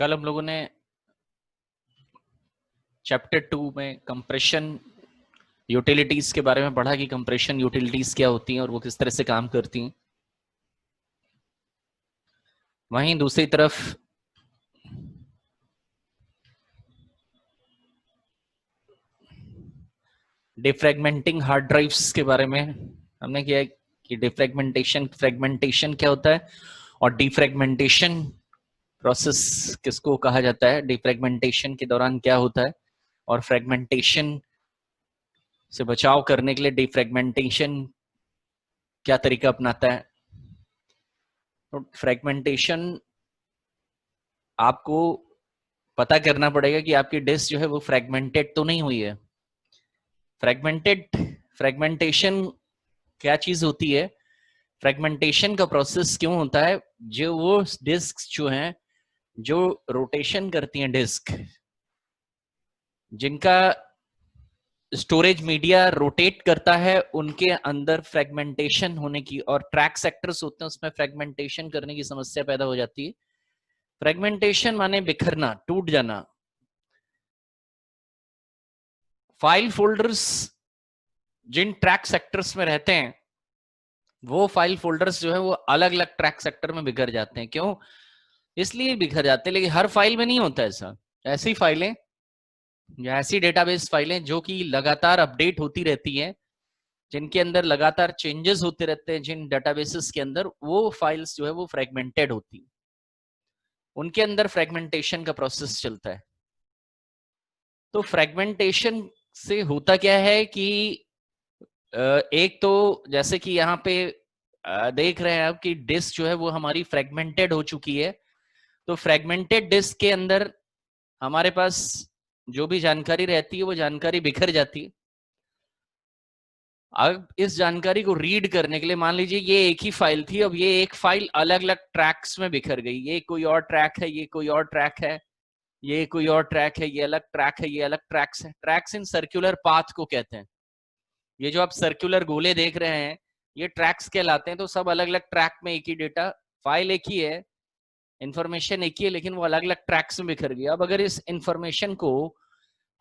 कल हम लोगों ने चैप्टर 2 में कंप्रेशन यूटिलिटीज के बारे में पढ़ा कि कंप्रेशन यूटिलिटीज क्या होती हैं और वो किस तरह से काम करती हैं। वहीं दूसरी तरफ डिफ्रेगमेंटिंग हार्ड ड्राइव्स के बारे में हमने किया कि फ्रेगमेंटेशन क्या होता है और डिफ्रेगमेंटेशन प्रोसेस किसको कहा जाता है, डिफ्रेगमेंटेशन के दौरान क्या होता है और फ्रेगमेंटेशन से बचाव करने के लिए डिफ्रेगमेंटेशन क्या तरीका अपनाता है। तो फ्रेगमेंटेशन आपको पता करना पड़ेगा कि आपकी डिस्क जो है वो फ्रेगमेंटेड तो नहीं हुई है। फ्रेगमेंटेशन क्या चीज होती है, फ्रेगमेंटेशन का प्रोसेस क्यों होता है, जो वो डिस्क जो हैं जो रोटेशन करती हैं, डिस्क जिनका स्टोरेज मीडिया रोटेट करता है उनके अंदर फ्रेगमेंटेशन होने की और ट्रैक सेक्टर्स होते हैं उसमें फ्रेगमेंटेशन करने की समस्या पैदा हो जाती है। फ्रेगमेंटेशन माने बिखरना, टूट जाना। फाइल फोल्डर्स जिन ट्रैक सेक्टर्स में रहते हैं वो फाइल फोल्डर्स जो है वो अलग अलग ट्रैक सेक्टर में बिखर जाते हैं। क्यों? इसलिए बिखर जाते हैं, लेकिन हर फाइल में नहीं होता ऐसा। ऐसी फाइलें या ऐसी डेटाबेस फाइलें जो कि लगातार अपडेट होती रहती हैं, जिनके अंदर लगातार चेंजेस होते रहते हैं, जिन डेटाबेसेस के अंदर वो फाइल्स जो है वो फ्रेगमेंटेड होती हैं, उनके अंदर फ्रेगमेंटेशन का प्रोसेस चलता है। तो फ्रेगमेंटेशन से होता क्या है कि एक तो जैसे कि यहाँ पे देख रहे हैं आप कि डिस्क जो है वो हमारी फ्रेगमेंटेड हो चुकी है। तो फ्रेगमेंटेड डिस्क के अंदर हमारे पास जो भी जानकारी रहती है वो जानकारी बिखर जाती है। अब इस जानकारी को रीड करने के लिए मान लीजिए ये एक ही फाइल थी, अब ये एक फाइल अलग अलग ट्रैक्स में बिखर गई। ये कोई और ट्रैक है, ये कोई और ट्रैक है, ये कोई और ट्रैक है, ये अलग ट्रैक है, ये अलग ट्रैक्स है। ट्रैक्स इन सर्कुलर पाथ को कहते हैं। ये जो आप सर्कुलर गोले देख रहे हैं ये ट्रैक्स कहलाते हैं। तो सब अलग अलग ट्रैक में एक ही डेटा, फाइल एक ही है, इंफॉर्मेशन एक ही है, लेकिन वो अलग अलग ट्रैक्स में बिखर गई। अब अगर इस इंफॉर्मेशन को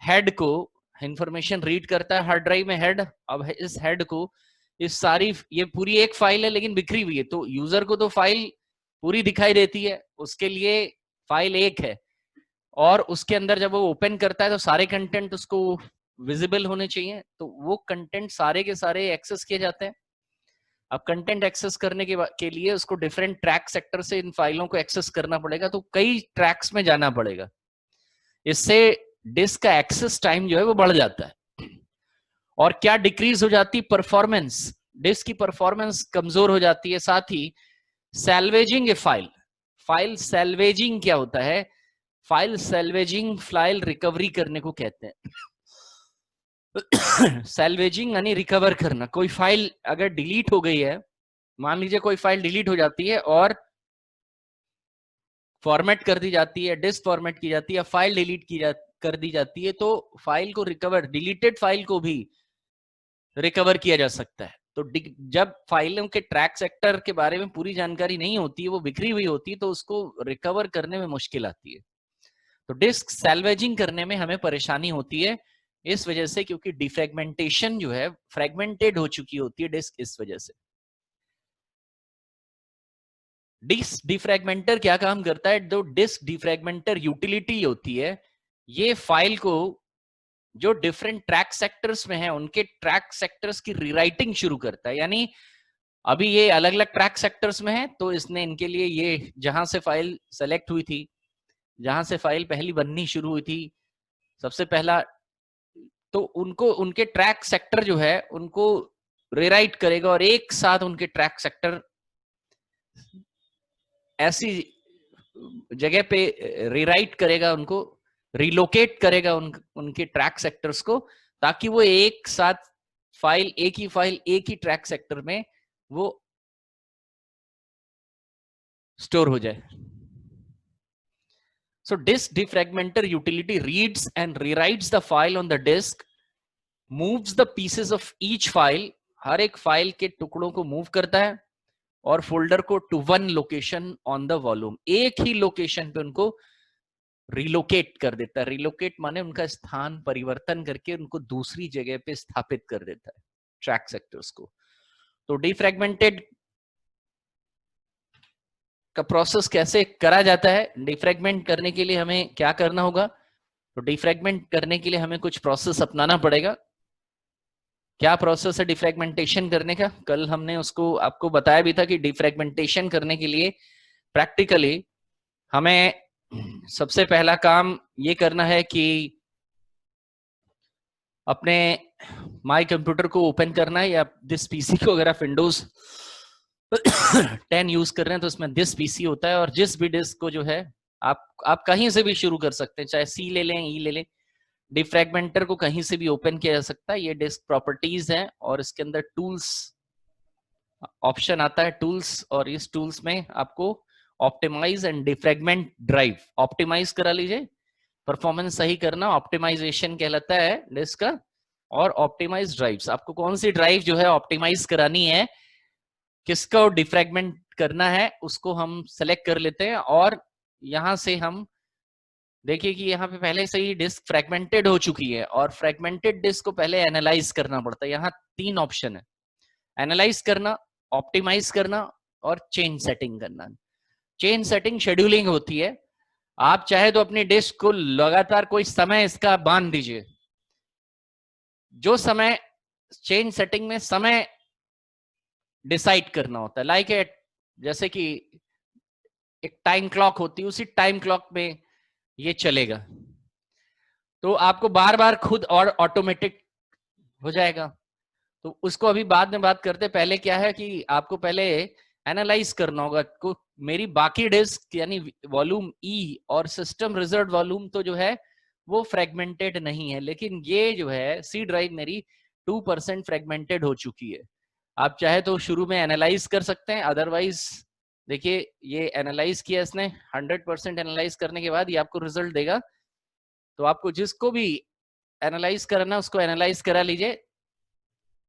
हेड को इंफॉर्मेशन रीड करता है हार्ड ड्राइव में हेड, अब इस हेड को इस सारी ये पूरी एक फाइल है लेकिन बिखरी हुई है। तो यूजर को तो फाइल पूरी दिखाई देती है, उसके लिए फाइल एक है, और उसके अंदर जब वो ओपन करता है तो सारे कंटेंट उसको विजिबल होने चाहिए। तो वो कंटेंट सारे के सारे एक्सेस किए जाते हैं। अब कंटेंट एक्सेस करने के लिए उसको डिफरेंट ट्रैक सेक्टर से इन फाइलों को एक्सेस करना पड़ेगा, तो कई ट्रैक्स में जाना पड़ेगा। इससे डिस्क का एक्सेस टाइम जो है वो बढ़ जाता है। और क्या डिक्रीज हो जाती? परफॉर्मेंस, डिस्क की परफॉर्मेंस कमजोर हो जाती है। साथ ही सैल्वेजिंग ए फाइल सैल्वेजिंग क्या होता है? फाइल सैल्वेजिंग फाइल रिकवरी करने को कहते हैं। सैल्वेजिंग यानी रिकवर करना। कोई फाइल अगर डिलीट हो गई है, मान लीजिए कोई फाइल डिलीट हो जाती है और फॉर्मेट कर दी जाती है, डिस्क फॉर्मेट की जाती है, फाइल डिलीट कर दी जाती है, तो फाइल को रिकवर, डिलीटेड फाइल को भी रिकवर किया जा सकता है। तो जब फाइलों के ट्रैक सेक्टर के बारे में पूरी जानकारी नहीं होती है, वो बिखरी हुई होती है, तो उसको रिकवर करने में मुश्किल आती है। तो डिस्क सैल्वेजिंग करने में हमें परेशानी होती है इस वजह से, क्योंकि डिफ्रेगमेंटेशन जो है फ्रेगमेंटेड हो चुकी होती है डिस्क, इस वजह से। डिस्क डिफ्रेगमेंटर क्या काम करता है? जो डिस्क डिफ्रेगमेंटर यूटिलिटी होती है, ये फाइल को जो डिफरेंट ट्रैक सेक्टर्स में है उनके ट्रैक सेक्टर्स की रीराइटिंग शुरू करता है। यानी अभी ये अलग अलग ट्रैक सेक्टर्स में है, तो इसने इनके लिए ये जहां से फाइल सेलेक्ट हुई थी, जहां से फाइल पहली बननी शुरू हुई थी सबसे पहला, तो उनको उनके ट्रैक सेक्टर जो है उनको रीराइट करेगा और एक साथ उनके ट्रैक सेक्टर ऐसी जगह पे रीराइट करेगा, उनको रिलोकेट करेगा उनके ट्रैक सेक्टर्स को, ताकि वो एक साथ फाइल एक ही ट्रैक सेक्टर में वो स्टोर हो जाए। So disk defragmenter utility reads and rewrites the file on the disk, moves the pieces of each file, हर एक फाइल के टुकड़ों को मूव करता है, और फोल्डर को to one location on the volume, एक ही लोकेशन पे उनको रिलोकेट कर देता है। रिलोकेट माने उनका स्थान परिवर्तन करके उनको दूसरी जगह पे स्थापित कर देता है ट्रैक सेक्टर्स को। तो डिफ्रैगमेंटेड का प्रोसेस कैसे करा जाता है? डिफ्रैगमेंट करने के लिए हमें क्या करना होगा? तो डिफ्रैगमेंट करने के लिए हमें कुछ प्रोसेस अपनाना पड़ेगा। क्या प्रोसेस है डिफ्रैगमेंटेशन करने का? कल हमने उसको आपको बताया भी था कि डिफ्रैगमेंटेशन करने के लिए प्रैक्टिकली हमें सबसे पहला काम ये करना है कि अपने माई कंप्यूटर को ओपन करना है, या दिस पीसी को अगर आप विंडोज 10 यूज कर रहे हैं तो उसमें दिस पीसी होता है, और जिस भी डिस्क को जो है आप कहीं से भी शुरू कर सकते हैं, चाहे सी ले लें, ई ले लें। डिफ्रैगमेंटर को कहीं से भी ओपन किया जा सकता है। ये डिस्क प्रॉपर्टीज है और इसके अंदर टूल्स ऑप्शन आता है, टूल्स, और इस टूल्स में आपको optimise and defragment drive optimise करा लीजिए। परफॉर्मेंस सही करना ऑप्टिमाइजेशन कहलाता है डिस्क का। और ऑप्टिमाइज ड्राइव्स, आपको कौन सी ड्राइव जो है ऑप्टिमाइज करानी है, किसका डिफ्रैगमेंट करना है, उसको हम सेलेक्ट कर लेते हैं। और यहां से हम देखिए कि यहाँ पे पहले से ही डिस्क फ्रेगमेंटेड हो चुकी है, और फ्रेगमेंटेड डिस्क को पहले एनालाइज करना पड़ता है। यहाँ 3 ऑप्शन है, एनालाइज करना, ऑप्टिमाइज करना और चेंज सेटिंग करना। चेंज सेटिंग शेड्यूलिंग होती है। आप चाहे तो अपनी डिस्क को लगातार कोई समय इसका बांध दीजिए, जो समय चेंज सेटिंग में समय डिसाइड करना होता है, लाइक ए जैसे कि एक टाइम क्लॉक होती है, उसी टाइम क्लॉक में ये चलेगा। तो आपको बार बार खुद और ऑटोमेटिक हो जाएगा। तो उसको अभी बाद में बात करते, पहले क्या है कि आपको पहले एनालाइज करना होगा को मेरी बाकी डिस्क यानी वॉल्यूम ई और सिस्टम रिजर्व वॉल्यूम तो जो है वो फ्रेगमेंटेड नहीं है, लेकिन ये जो है सी ड्राइव मेरी 2% फ्रेगमेंटेड हो चुकी है। आप चाहे तो शुरू में एनालाइज कर सकते हैं, अदरवाइज देखिए ये एनालाइज किया इसने, 100% एनालाइज करने के बाद ये आपको रिजल्ट देगा। तो आपको जिसको भी एनालाइज करना उसको एनालाइज करा लीजिए।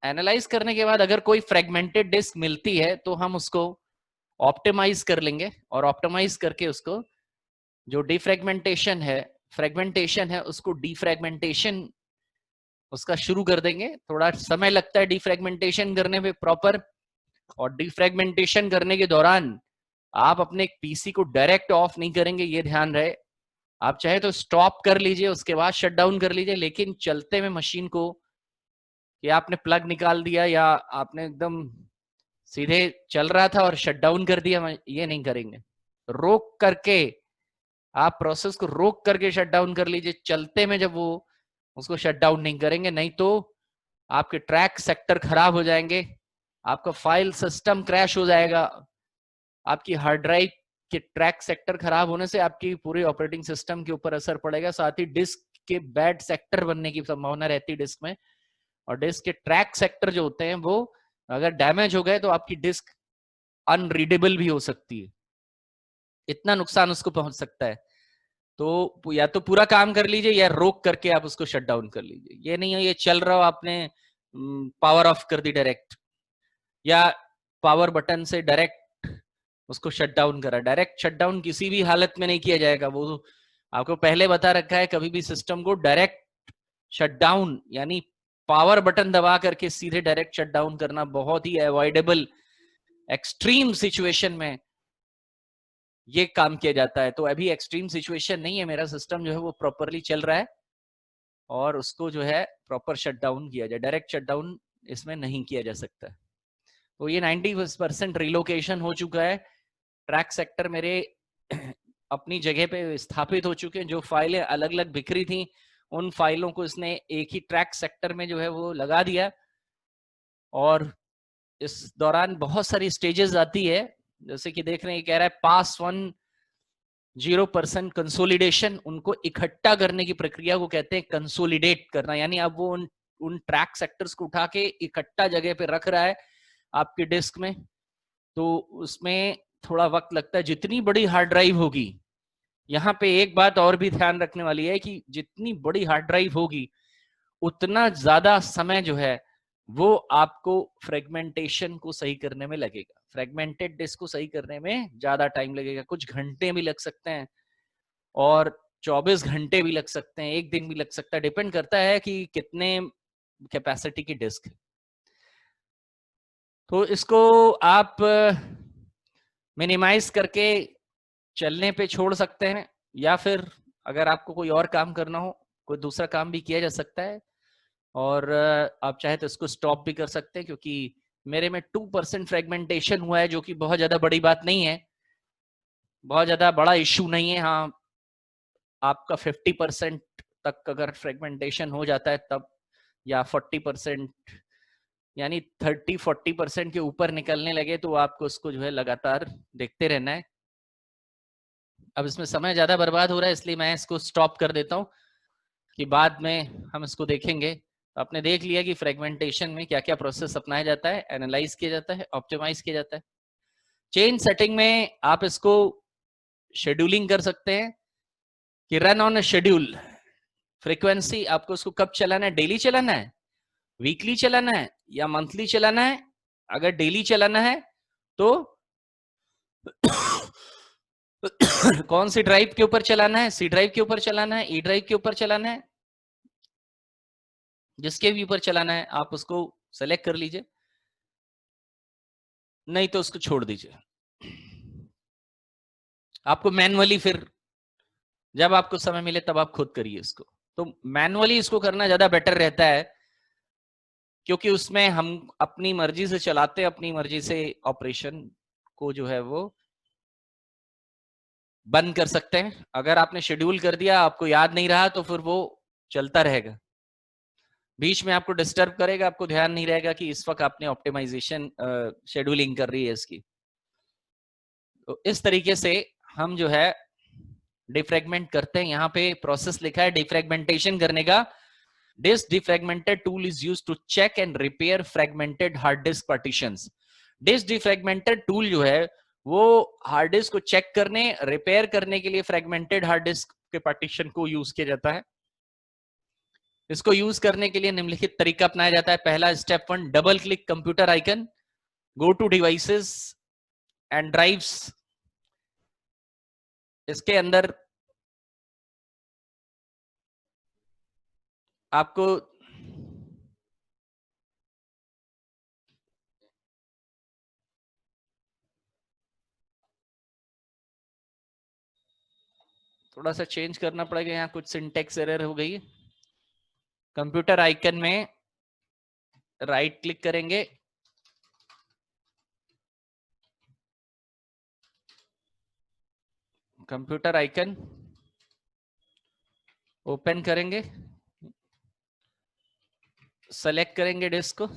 एनालाइज करने के बाद अगर कोई फ्रेगमेंटेड डिस्क मिलती है तो हम उसको ऑप्टिमाइज कर लेंगे, और ऑप्टिमाइज करके उसको जो डिफ्रेगमेंटेशन है, फ्रेगमेंटेशन है, उसको डिफ्रेगमेंटेशन उसका शुरू कर देंगे। थोड़ा समय लगता है डिफ्रेगमेंटेशन करने में प्रॉपर, और डिफ्रेगमेंटेशन करने के दौरान आप अपने पीसी को डायरेक्ट ऑफ नहीं करेंगे, ये ध्यान रहे। आप चाहे तो स्टॉप कर लीजिए, उसके बाद शट डाउन कर लीजिए, लेकिन चलते में मशीन को कि आपने प्लग निकाल दिया या आपने एकदम सीधे चल रहा था और शट डाउन कर दिया, ये नहीं करेंगे। रोक करके आप प्रोसेस को रोक करके शट डाउन कर लीजिए चलते में, जब वो उसको शट डाउन नहीं करेंगे, नहीं तो आपके ट्रैक सेक्टर खराब हो जाएंगे, आपका फाइल सिस्टम क्रैश हो जाएगा, आपकी हार्ड ड्राइव के ट्रैक सेक्टर खराब होने से आपकी पूरे ऑपरेटिंग सिस्टम के ऊपर असर पड़ेगा, साथ ही डिस्क के बैड सेक्टर बनने की संभावना रहती है डिस्क में। और डिस्क के ट्रैक सेक्टर जो होते हैं वो अगर डैमेज हो गए तो आपकी डिस्क अनरीडेबल भी हो सकती है, इतना नुकसान उसको पहुंच सकता है। तो या तो पूरा काम कर लीजिए या रोक करके आप उसको शट डाउन कर लीजिए। ये नहीं है ये चल रहा हो आपने पावर ऑफ कर दी डायरेक्ट, या पावर बटन से डायरेक्ट उसको शट डाउन करा। डायरेक्ट शट डाउन किसी भी हालत में नहीं किया जाएगा, वो आपको पहले बता रखा है। कभी भी सिस्टम को डायरेक्ट शट डाउन यानी पावर बटन दबा करके सीधे डायरेक्ट शट डाउन करना बहुत ही अवॉइडेबल, एक्सट्रीम सिचुएशन में ये काम किया जाता है। तो अभी एक्सट्रीम सिचुएशन नहीं है, मेरा सिस्टम जो है वो प्रॉपरली चल रहा है और उसको जो है प्रॉपर शट डाउन किया जाए, डायरेक्ट शट डाउन इसमें नहीं किया जा सकता। तो ये 90% रिलोकेशन हो चुका है, ट्रैक सेक्टर मेरे अपनी जगह पे स्थापित हो चुके हैं। जो फाइलें अलग अलग बिखरी थी उन फाइलों को इसने एक ही ट्रैक सेक्टर में जो है वो लगा दिया। और इस दौरान बहुत सारी स्टेजेस आती है, जैसे कि देख रहे हैं कह रहा है पास 10% कंसोलिडेशन, उनको इकट्ठा करने की प्रक्रिया को कहते हैं कंसोलिडेट करना। यानी अब वो उन ट्रैक सेक्टर्स को उठा के इकट्ठा जगह पे रख रहा है आपके डिस्क में, तो उसमें थोड़ा वक्त लगता है। जितनी बड़ी हार्ड ड्राइव होगी, यहाँ पे एक बात और भी ध्यान रखने वाली है कि जितनी बड़ी हार्ड ड्राइव होगी उतना ज्यादा समय जो है वो आपको फ्रेगमेंटेशन को सही करने में लगेगा। फ्रेगमेंटेड डिस्क को सही करने में ज्यादा टाइम लगेगा, कुछ घंटे भी लग सकते हैं। और 24 घंटे भी लग सकते हैं, एक दिन भी लग सकता है, डिपेंड करता है कि कितने कैपेसिटी की डिस्क है। तो इसको आप मिनिमाइज करके चलने पे छोड़ सकते हैं, या फिर अगर आपको कोई और काम करना हो, कोई दूसरा काम भी किया जा सकता है, और आप चाहे तो इसको स्टॉप भी कर सकते हैं, क्योंकि मेरे में 2% फ्रेगमेंटेशन हुआ है, जो कि बहुत ज्यादा बड़ी बात नहीं है, बहुत ज्यादा बड़ा इश्यू नहीं है। हाँ, आपका 50% तक अगर फ्रेगमेंटेशन हो जाता है तब, या 40%, यानी 30-40% के ऊपर निकलने लगे, तो आपको उसको जो है लगातार देखते रहना है। अब इसमें समय ज्यादा बर्बाद हो रहा है, इसलिए मैं इसको स्टॉप कर देता हूँ कि बाद में हम इसको देखेंगे। तो आपने देख लिया कि फ्रेगमेंटेशन में क्या क्या प्रोसेस अपनाया जाता है, एनालाइज किया जाता है, ऑप्टिमाइज किया जाता है। चेंज सेटिंग में आप इसको शेड्यूलिंग कर सकते हैं कि run on a schedule. Frequency आपको उसको कब चलाना है, डेली चलाना है, वीकली चलाना है, या मंथली चलाना है। अगर डेली चलाना है तो कौन सी ड्राइव के ऊपर चलाना है, सी ड्राइव के ऊपर चलाना है, ई ड्राइव के ऊपर चलाना है, जिसके भी ऊपर चलाना है आप उसको सेलेक्ट कर लीजिए, नहीं तो उसको छोड़ दीजिए। आपको मैनुअली फिर जब आपको समय मिले तब आप खुद करिए इसको। तो मैनुअली इसको करना ज्यादा बेटर रहता है, क्योंकि उसमें हम अपनी मर्जी से चलाते हैं, अपनी मर्जी से ऑपरेशन को जो है वो बंद कर सकते हैं। अगर आपने शेड्यूल कर दिया, आपको याद नहीं रहा, तो फिर वो चलता रहेगा, बीच में आपको डिस्टर्ब करेगा, आपको ध्यान नहीं रहेगा कि इस वक्त आपने ऑप्टिमाइजेशन शेड्यूलिंग कर रही है इसकी। तो इस तरीके से हम जो है डिफ्रेगमेंट करते हैं। यहाँ पे प्रोसेस लिखा है डिफ्रेगमेंटेशन करने का। This defragmented tool is used to check and repair fragmented hard disk partitions. This defragmented tool जो है वो हार्ड डिस्क को चेक करने, रिपेयर करने के लिए फ्रेगमेंटेड हार्ड डिस्क के पार्टीशन को यूज किया जाता है। इसको यूज करने के लिए निम्नलिखित तरीका अपनाया जाता है। पहला, step 1, double click computer icon, go to devices and drives. इसके अंदर आपको थोड़ा सा चेंज करना पड़ेगा, यहाँ कुछ सिंटेक्स एरर हो गई है। कंप्यूटर आइकन में राइट क्लिक करेंगे, कंप्यूटर आइकन ओपन करेंगे, सेलेक्ट करेंगे डिस्क को,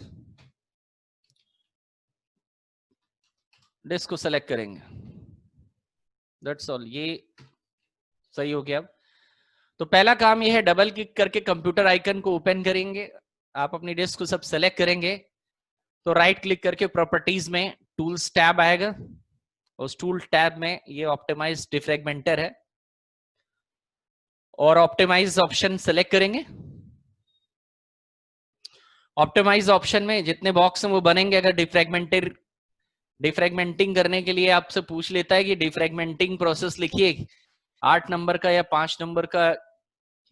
डिस्क को सेलेक्ट करेंगे, दैट्स ऑल। ये सही हो गया। अब तो पहला काम ये है, डबल क्लिक करके कंप्यूटर आइकन को ओपन करेंगे, आप अपनी डिस्क को सब सेलेक्ट करेंगे, तो राइट क्लिक करके प्रॉपर्टीज में टूल्स टैब आएगा, उस टूल टैब में ये ऑप्टिमाइज डिफ्रेगमेंटर है, और ऑप्टिमाइज ऑप्शन सेलेक्ट करेंगे। ऑप्टिमाइज ऑप्शन में जितने बॉक्स हैं वो बनेंगे। अगर डिफ्रेगमेंटिंग करने के लिए आपसे पूछ लेता है कि डिफ्रेगमेंटिंग प्रोसेस लिखिए 8 नंबर का या 5 नंबर का,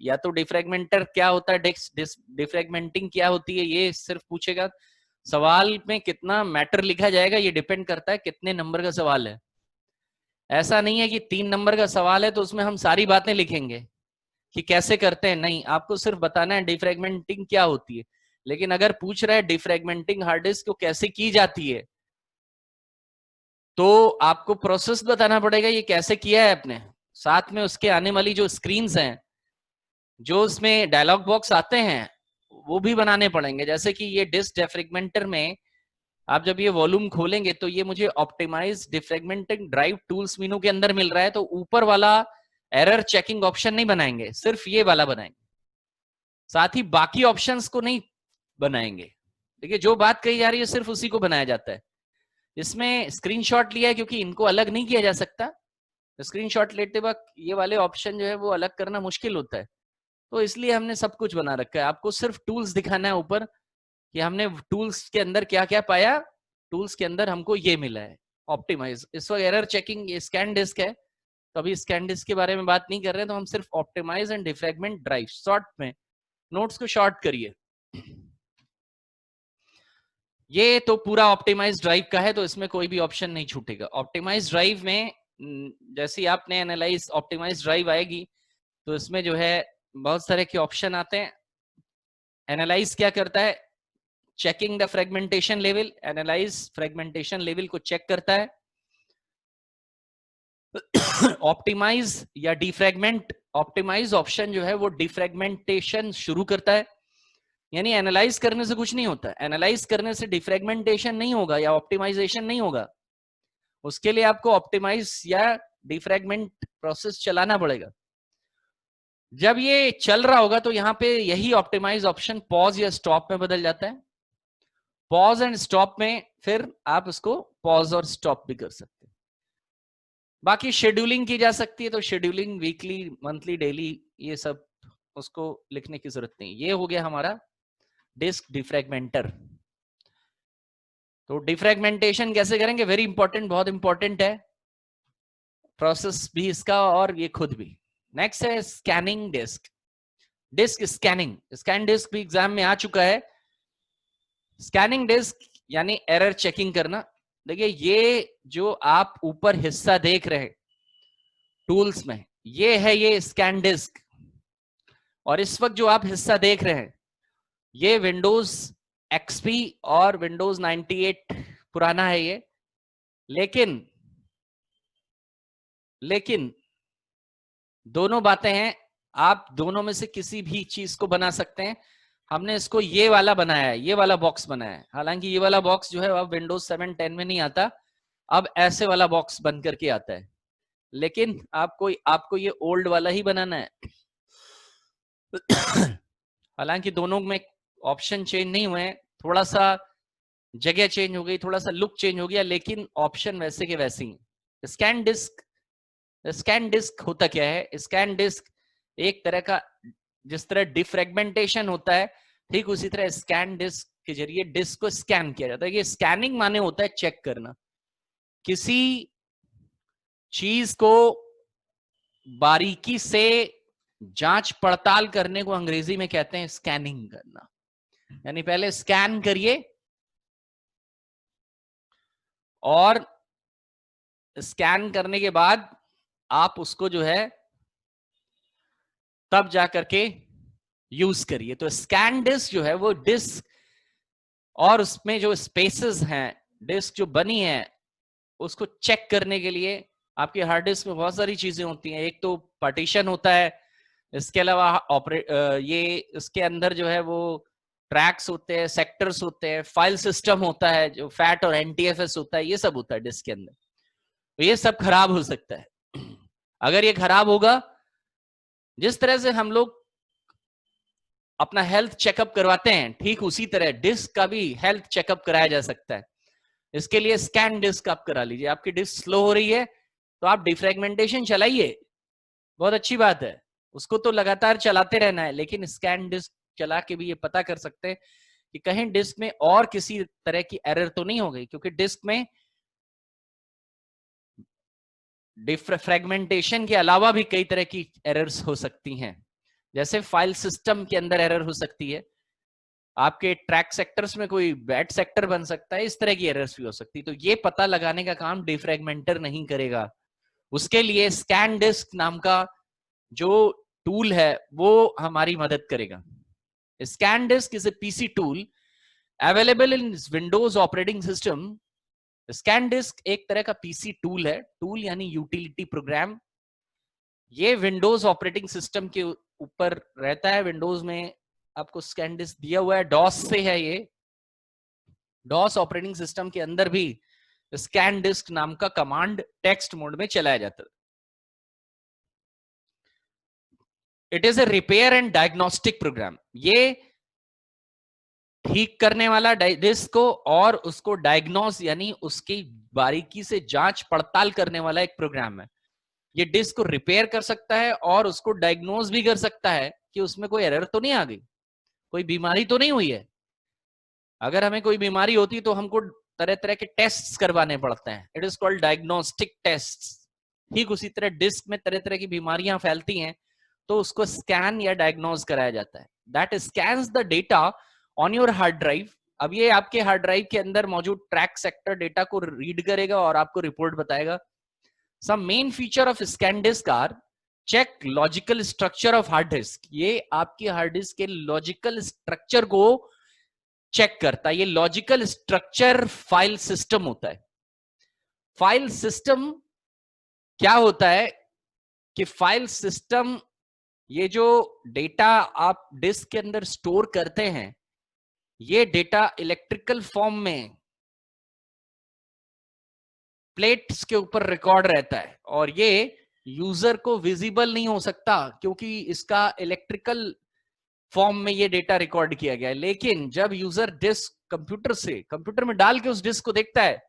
या तो डिफ्रेगमेंटर क्या होता है, डिफ्रेगमेंटिंग क्या होती है, ये सिर्फ पूछेगा। सवाल में कितना मैटर लिखा जाएगा ये डिपेंड करता है कितने नंबर का सवाल है। ऐसा नहीं है कि 3 नंबर का सवाल है तो उसमें हम सारी बातें लिखेंगे कि कैसे करते हैं, नहीं, आपको सिर्फ बताना है डिफ्रेगमेंटिंग क्या होती है। लेकिन अगर पूछ रहा है डिफ्रेगमेंटिंग हार्ड डिस्क को कैसे की जाती है, तो आपको प्रोसेस बताना पड़ेगा ये कैसे किया है आपने। साथ में उसके आने वाली जो स्क्रीन्स हैं, जो उसमें डायलॉग बॉक्स आते हैं, वो भी बनाने पड़ेंगे। जैसे कि ये डिस्क डिफ्रेगमेंटर में आप जब ये वॉल्यूम खोलेंगे तो ये मुझे ऑप्टिमाइज डिफ्रेगमेंटिंग ड्राइव टूल्स मीनू के अंदर मिल रहा है, तो ऊपर वाला एरर चेकिंग ऑप्शन नहीं बनाएंगे, सिर्फ ये वाला बनाएंगे, साथ ही बाकी ऑप्शंस को नहीं बनाएंगे। देखिए, जो बात कही जा रही है सिर्फ उसी को बनाया जाता है। इसमें स्क्रीनशॉट लिया है क्योंकि इनको अलग नहीं किया जा सकता। स्क्रीनशॉट लेते वक्त ये वाले ऑप्शन जो है वो अलग करना मुश्किल होता है, तो इसलिए हमने सब कुछ बना रखा है। आपको सिर्फ टूल्स दिखाना है ऊपर कि हमने टूल्स के अंदर क्या क्या पाया। टूल्स के अंदर हमको ये मिला है ऑप्टिमाइज। इस वक्त एरर चेकिंग, ये स्कैन डिस्क है, तो अभी स्कैन डिस्क के बारे में बात नहीं कर रहे हैं, तो हम सिर्फ optimise and defragment drive. Short में नोट्स को शॉर्ट करिए। ये तो पूरा ऑप्टिमाइज ड्राइव का है, तो इसमें कोई भी ऑप्शन नहीं छूटेगा। ऑप्टिमाइज ड्राइव में जैसे आपने एनालाइज ऑप्टिमाइज ड्राइव आएगी तो इसमें जो है बहुत सारे के ऑप्शन आते हैं। एनालाइज क्या करता है? Checking the fragmentation level. Analyse fragmentation level को चेक करता है। ऑप्टिमाइज या डिफ्रैगमेंट, ऑप्टिमाइज ऑप्शन जो है वो डिफ्रैगमेंटेशन शुरू करता है। यानी एनालाइज करने से कुछ नहीं होता, एनालाइज करने से डिफ्रैगमेंटेशन नहीं होगा या ऑप्टिमाइजेशन नहीं होगा। उसके लिए आपको ऑप्टिमाइज या डिफ्रैगमेंट प्रोसेस चलाना पड़ेगा। जब ये चल रहा होगा तो यहाँ पे यही ऑप्टिमाइज ऑप्शन पॉज या स्टॉप में बदल जाता है। पॉज एंड स्टॉप में फिर आप उसको पॉज और स्टॉप भी कर सकते हैं। बाकी शेड्यूलिंग की जा सकती है, तो शेड्यूलिंग वीकली, मंथली, डेली, ये सब उसको लिखने की जरूरत नहीं। ये हो गया हमारा डिस्क डिफ्रैगमेंटर। तो डिफ्रैगमेंटेशन कैसे करेंगे? वेरी इंपॉर्टेंट, बहुत इंपॉर्टेंट है प्रोसेस भी इसका और ये खुद भी। नेक्स्ट है scanning disk. Disk scanning, scan disk भी एग्जाम में आ चुका है। स्कैनिंग डिस्क यानी एरर चेकिंग करना। देखिए ये जो आप ऊपर हिस्सा देख रहे हैं टूल्स में, ये है ये स्कैन डिस्क। और इस वक्त जो आप हिस्सा देख रहे हैं ये विंडोज एक्सपी और विंडोज 98 पुराना है ये। लेकिन दोनों बातें हैं, आप दोनों में से किसी भी चीज को बना सकते हैं। हमने इसको ये वाला बनाया है, ये वाला बॉक्स बनाया है। हालांकि ये वाला बॉक्स जो है अब विंडोज 7 10 में नहीं आता, अब ऐसे वाला बॉक्स बन करके आता है। लेकिन आपको ये ओल्ड वाला ही बनाना है। हालांकि दोनों में ऑप्शन चेंज नहीं हुए हैं, थोड़ा सा जगह चेंज हो गई, थोड़ा सा लुक चेंज हो गया, लेकिन ऑप्शन वैसे के वैसे ही। स्कैन डिस्क, स्कैन डिस्क होता क्या है? स्कैन डिस्क एक तरह का, जिस तरह डिफ्रेगमेंटेशन होता है ठीक उसी तरह स्कैन डिस्क के जरिए डिस्क को स्कैन किया जाता है। ये स्कैनिंग माने होता है चेक करना, किसी चीज को बारीकी से जांच पड़ताल करने को अंग्रेजी में कहते हैं स्कैनिंग करना। यानी पहले स्कैन करिए और स्कैन करने के बाद आप उसको जो है तब जाकर के यूज करिए। तो स्कैन डिस्क जो है वो डिस्क और उसमें जो स्पेसेस हैं, डिस्क जो बनी है उसको चेक करने के लिए। आपके हार्ड डिस्क में बहुत सारी चीजें होती हैं। एक तो पार्टीशन होता है, इसके अलावा ये इसके अंदर जो है वो ट्रैक्स होते हैं, सेक्टर्स होते हैं, फाइल सिस्टम होता है जो फैट और एनटीएफएस होता है, ये सब होता है डिस्क के अंदर। तो ये सब खराब हो सकता है। अगर ये खराब होगा, जिस तरह से हम लोग अपना हेल्थ चेकअप करवाते हैं ठीक उसी तरह डिस्क का भी हेल्थ चेकअप कराया जा सकता है। इसके लिए स्कैन डिस्क आप करा लीजिए। आपकी डिस्क स्लो हो रही है तो आप डिफ्रेगमेंटेशन चलाइए, बहुत अच्छी बात है, उसको तो लगातार चलाते रहना है। लेकिन स्कैन डिस्क चला के भी ये पता कर सकते हैं कि कहीं डिस्क में और किसी तरह की एरर तो नहीं हो गई, क्योंकि डिस्क में फ्रेगमेंटेशन के अलावा भी कई तरह की एरर्स हो सकती हैं। जैसे फाइल सिस्टम के अंदर एरर हो सकती है, आपके ट्रैक सेक्टर्स में कोई बैड सेक्टर बन सकता है, इस तरह की एरर्स भी हो सकती है। तो ये पता लगाने का काम डिफ्रेगमेंटर नहीं करेगा। उसके लिए स्कैन डिस्क नाम का जो टूल है वो हमारी मदद करेगा। Scan disk is a PC tool available in Windows operating system. Scan disk एक तरह का पीसी टूल है, टूल यानी यूटिलिटी प्रोग्राम। ये विंडोज ऑपरेटिंग सिस्टम के ऊपर रहता है। विंडोज में आपको स्कैन डिस्क दिया हुआ है, डॉस से है ये। डॉस ऑपरेटिंग सिस्टम के अंदर भी स्कैन डिस्क नाम का कमांड टेक्स्ट मोड में चलाया जाता है। It is a repair and diagnostic program. ये ठीक करने वाला डिस्क को और उसको डायग्नोस यानी उसकी बारीकी से जांच पड़ताल करने वाला एक प्रोग्राम है। ये डिस्क को रिपेयर कर सकता है और उसको डायग्नोस भी कर सकता है कि उसमें कोई एरर तो नहीं आ गई, कोई बीमारी तो नहीं हुई है। अगर हमें कोई बीमारी होती तो हमको तरह तरह के टेस्ट्स करवाने पड़ते हैं। It is called diagnostic tests. ठीक उसी तरह डिस्क में तरह तरह की बीमारियां फैलती हैं, तो उसको स्कैन या डायग्नोज कराया जाता है। That scans the data on your hard drive. अब ये आपके हार्ड ड्राइव के अंदर मौजूद ट्रैक सेक्टर डेटा को रीड करेगा और आपको रिपोर्ट बताएगा। Some main feature of scan disk are check logical structure of hard disk. ये आपकी हार्ड डिस्क के लॉजिकल स्ट्रक्चर को चेक करता है। ये लॉजिकल स्ट्रक्चर फाइल सिस्टम होता है। फाइल सिस्टम क्या होता है कि फाइल सिस्टम, ये जो डेटा आप डिस्क के अंदर स्टोर करते हैं, ये डेटा इलेक्ट्रिकल फॉर्म में प्लेट्स के ऊपर रिकॉर्ड रहता है और ये यूजर को विजिबल नहीं हो सकता क्योंकि इसका इलेक्ट्रिकल फॉर्म में ये डेटा रिकॉर्ड किया गया है। लेकिन जब यूजर डिस्क कंप्यूटर में डाल के उस डिस्क को देखता है,